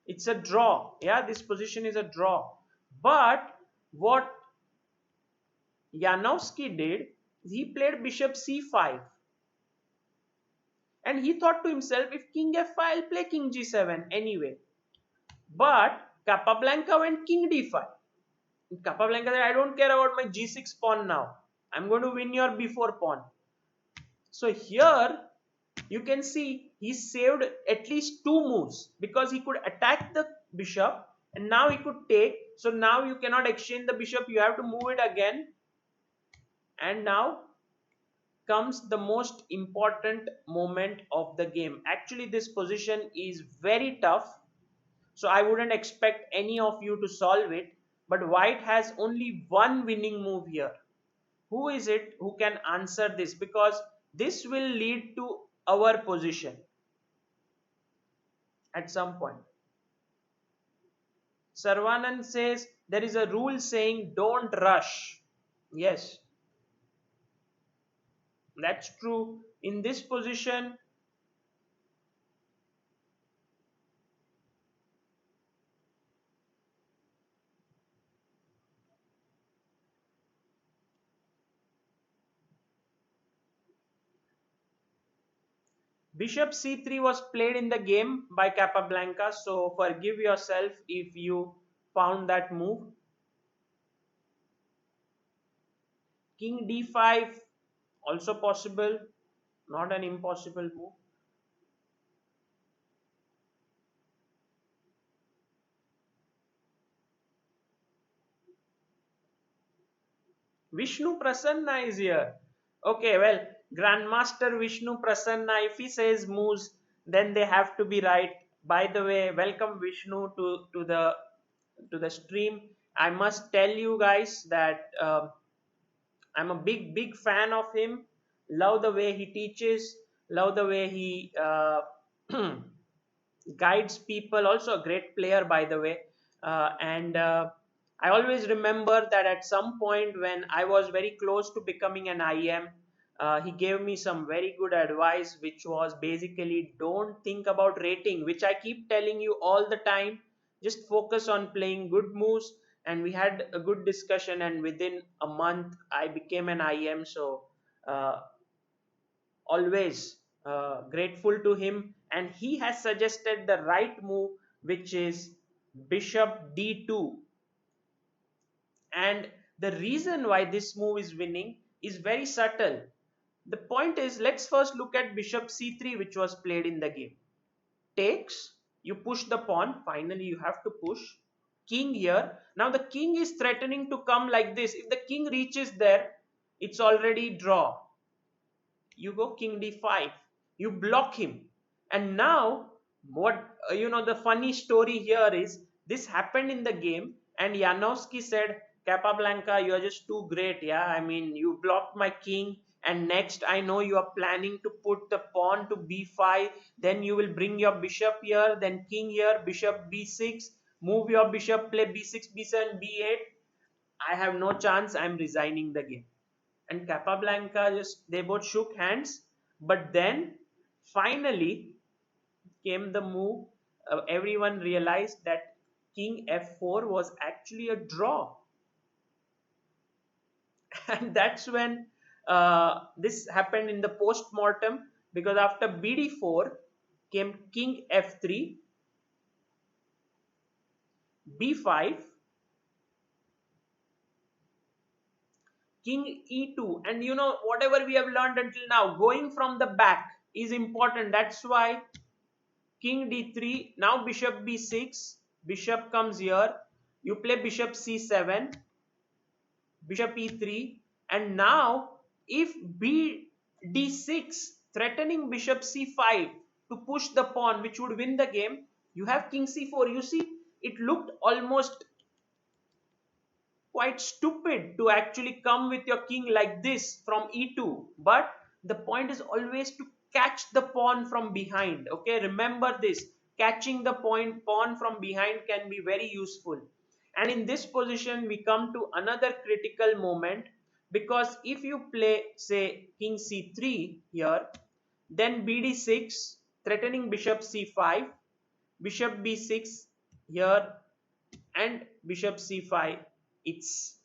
It's a draw. Yeah, this position is a draw. But what Yanovskiy did, he played bishop c5. And he thought to himself, if king f5, I'll play king g7 anyway. But Capablanca went king d5. Capablanca said, I don't care about my g6 pawn now. I'm going to win your b4 pawn. So here you can see he saved at least two moves, because he could attack the bishop and now he could take. So now you cannot exchange the bishop, you have to move it again. And now comes the most important moment of the game. Actually, this position is very tough, so I wouldn't expect any of you to solve it. But white has only one winning move here. Who is it who can answer this? Because this will lead to our position at some point. Sarvanan says there is a rule saying don't rush. Yes, that's true. In this position, bishop c3 was played in the game by Capablanca, so forgive yourself if you found that move. King d5 also possible, not an impossible move. Vishnu Prasanna is here. Okay, well, Grandmaster Vishnu Prasanna, if he says moves, then they have to be right. By the way, welcome Vishnu to the to the stream. I must tell you guys that I'm a big fan of him. Love the way he teaches. Love the way he guides people. Also a great player, by the way. And I always remember that at some point when I was very close to becoming an IM, he gave me some very good advice, which was basically don't think about rating, which I keep telling you all the time. Just focus on playing good moves. And we had a good discussion, and within a month I became an IM. So uh, always grateful to him, and he has suggested the right move, which is bishop d2. And the reason why this move is winning is very subtle. The point is, let's first look at bishop c3, which was played in the game. Takes, you push the pawn, finally you have to push. King here, now the king is threatening to come like this. If the king reaches there, it's already draw. You go king d5, you block him. And now what, the funny story here is, this happened in the game, and Yanovskiy said, Kappa Blanka, you are just too great. Yeah, I mean, you blocked my king, and next I know you are planning to put the pawn to b5, then you will bring your bishop here, then king here, bishop b6, move your bishop, play b6, b7, b8. I have no chance, I'm resigning the game. And Capablanca, just they both shook hands. But then finally came the move. Everyone realized that King f4 was actually a draw, and that's when this happened in the post-mortem, because after bd4 came King f3, b5, King e2, and whatever we have learned until now, going from the back is important. That's why king d3, now bishop b6, bishop comes here, you play bishop c7, bishop e3, and now if b d6 threatening bishop c5 to push the pawn, which would win the game, you have king c4. You see, it looked almost quite stupid to actually come with your king like this from e2, but the point is always to catch the pawn from behind. Okay, remember this, catching the pawn from behind can be very useful. And in this position we come to another critical moment, because if you play say king c3 here, then bd6 threatening bishop c5, bishop b6 here, and bishop c5, it's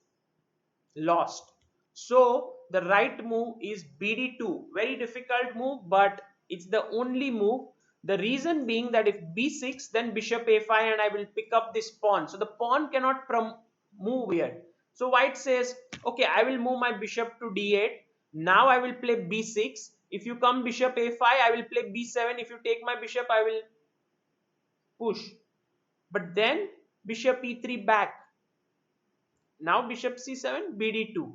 lost. So the right move is bd2. Very difficult move, but it's the only move. The reason being that if b6, then bishop a5, and I will pick up this pawn. So the pawn cannot move here. So white says, okay, I will move my bishop to d8. Now I will play b6. If you come bishop a5, I will play b7. If you take my bishop, I will push. But then bishop e3 back. Now bishop c7, bd2.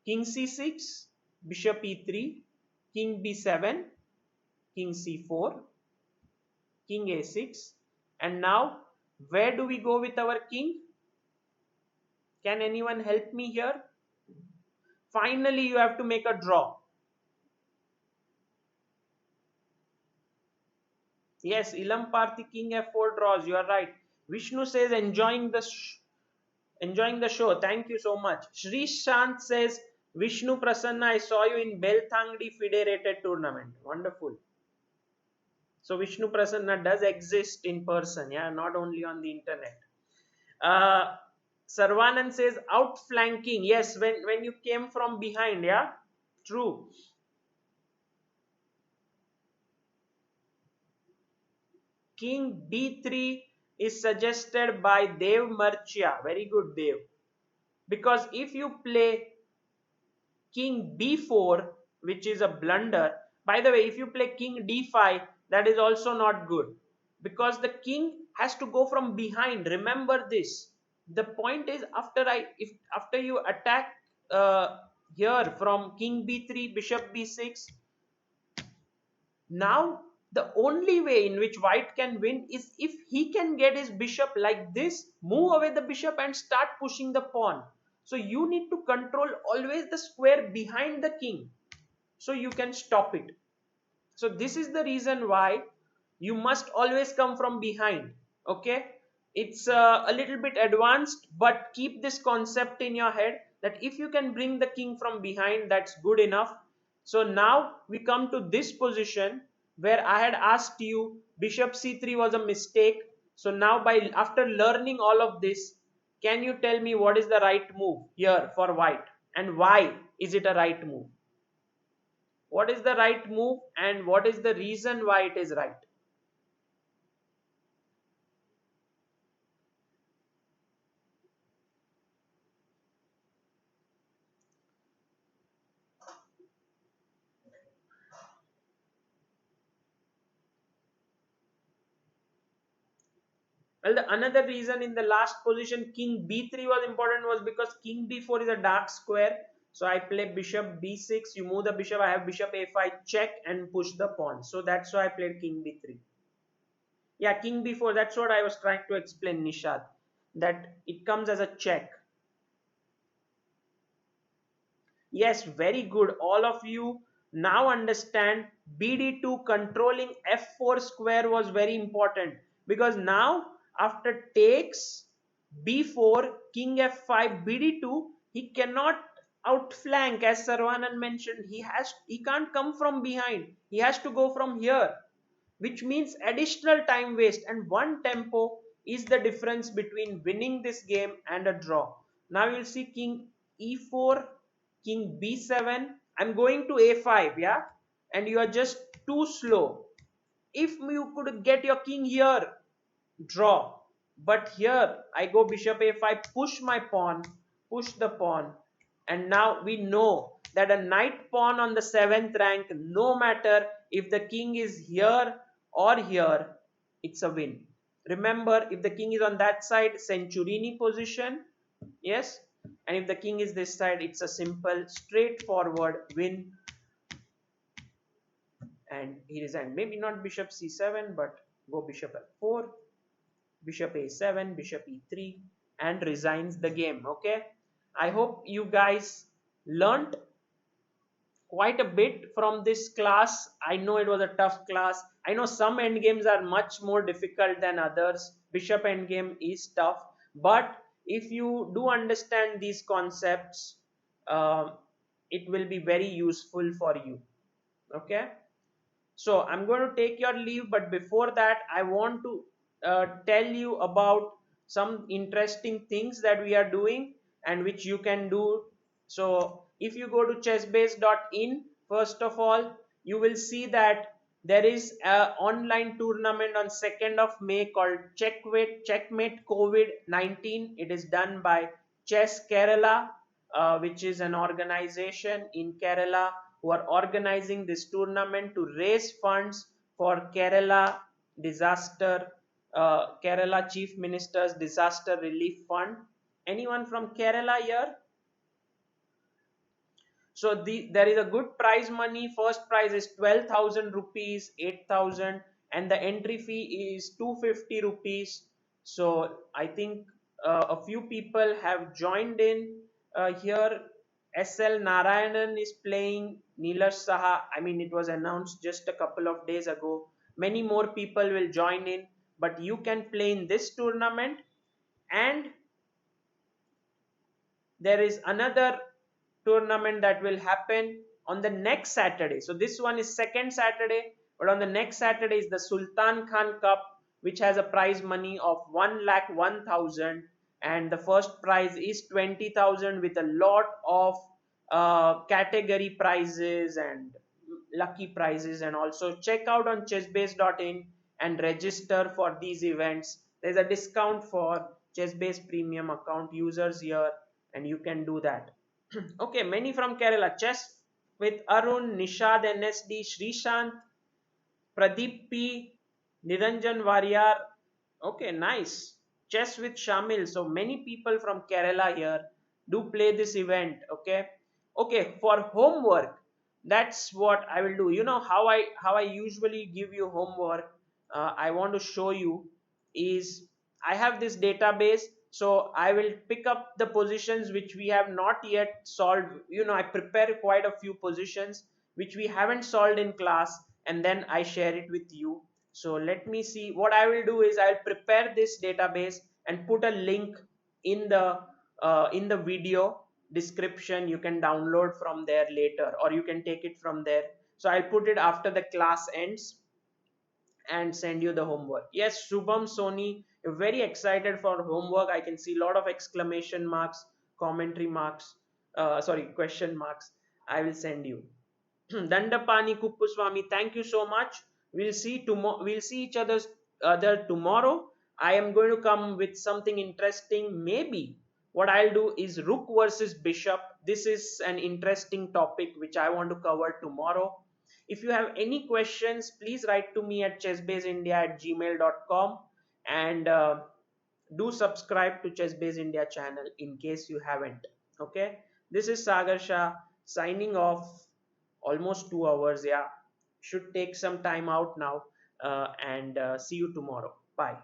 King c6, bishop e3, king b7, king c4, king a6. And now where do we go with our king? Can anyone help me here? Finally you have to make a draw. Yes, Ilam Parthi, king f4 draws. You are right. Vishnu says enjoying the show. Thank you so much. Shri Shant says, Vishnu Prasanna, I saw you in Belthangdi FIDE rated tournament. Wonderful. So Vishnu Prasanna does exist in person, yeah, not only on the internet. Uh, Sarvanan says outflanking. Yes, when you came from behind, yeah, true. King d3 is suggested by Dev Marchya. Very good, Dev. Because if you play king b4, which is a blunder. By the way, if you play king d5, that is also not good, because the king has to go from behind. Remember this. The point is, after you attack here from king b3, bishop b6, now The only way in which white can win is if he can get his bishop like this, move away the bishop and start pushing the pawn. So you need to control always the square behind the king so you can stop it. So this is the reason why you must always come from behind. Okay, it's a little bit advanced, but keep this concept in your head that if you can bring the king from behind, that's good enough. So now we come to this position where I had asked you bishop c3 was a mistake. So now, by after learning all of this, can you tell me what is the right move here for white and why is it a right move? What is the right move and what is the reason why it is right? Well, the another reason in the last position king b3 was important was because king b4 is a dark square. So I play bishop b6, you move the bishop, I have bishop a5 check and push the pawn. So that's why I played king b3. Yeah, king b4, that's what I was trying to explain, Nishad, that it comes as a check. Yes, very good. All of you now understand BD2 controlling F4 square was very important because now after takes B4, King F5, BD2, he cannot outflank as Sarvanan mentioned. He can't come from behind. He has to go from here, which means additional time waste, and one tempo is the difference between winning this game and a draw. Now you'll see king e4, king b7. I'm going to a5, yeah, and you are just too slow. If you could get your king here, draw. But here I go bishop a5, push my pawn, push the pawn, and now we know that a knight pawn on the 7th rank, no matter if the king is here or here, it's a win. Remember, if the king is on that side, Centurini position, yes, and if the king is this side, it's a simple, straightforward win. And he resigned. Maybe not bishop c7, but go bishop f4, bishop a7, bishop e3, and resigns the game. Okay, I hope you guys learned quite a bit from this class. I know it was a tough class. I know some endgames are much more difficult than others. Bishop endgame is tough, but if you do understand these concepts, um, it will be very useful for you. Okay, so I'm going to take your leave, but before that, I want to tell you about some interesting things that we are doing and which you can do. So if you go to chessbase.in, first of all, you will see that there is an online tournament on 2nd of May called Checkmate COVID-19. It is done by Chess Kerala, which is an organization in Kerala who are organizing this tournament to raise funds for Kerala Chief Minister's Disaster Relief Fund. Anyone from Kerala here? So there is a good prize money. First prize is 12,000 rupees, 8,000, and the entry fee is 250 rupees. So I think a few people have joined in here. SL Narayanan is playing, Neelash Saha. I mean, it was announced just a couple of days ago. Many more people will join in, but you can play in this tournament. And there is another tournament that will happen on the next Saturday. So this one is second Saturday, but on the next Saturday is the Sultan Khan Cup, which has a prize money of 1,01,000, and the first prize is 20,000 with a lot of category prizes and lucky prizes. And also check out on chessbase.in and register for these events. There's a discount for chessbase premium account users here, and you can do that. Okay, many from Kerala. Chess with Arun, Nishad NSD, Srishant, Pradeep P, Niranjan Varyar. Okay, nice. Chess with Shamil. So many people from Kerala here do play this event. Okay. Okay, for homework, That's what I will do. You know how I usually give you homework. I want to show you is I have this database, so I will pick up the positions which we have not yet solved. I prepare quite a few positions which we haven't solved in class, and then I share it with you. So let me see. What I will do is I'll prepare this database and put a link in the video description. You can download from there later, or you can take it from there. So I'll put it after the class ends and send you the homework. Yes, Shubham Sony, you're very excited for homework. I can see a lot of exclamation marks, commentary marks, sorry, question marks. I will send you. Dandapani Kuppuswamy, thank you so much. We'll see tomorrow. We'll see each other tomorrow. I am going to come with something interesting. Maybe what I'll do is rook versus bishop. This is an interesting topic which I want to cover tomorrow. If you have any questions, please write to me at chessbaseindia@gmail.com, and do subscribe to Chessbase India channel in case you haven't. Okay, this is Sagar Shah signing off. Almost 2 hours. Yeah, should take some time out now, and see you tomorrow. Bye.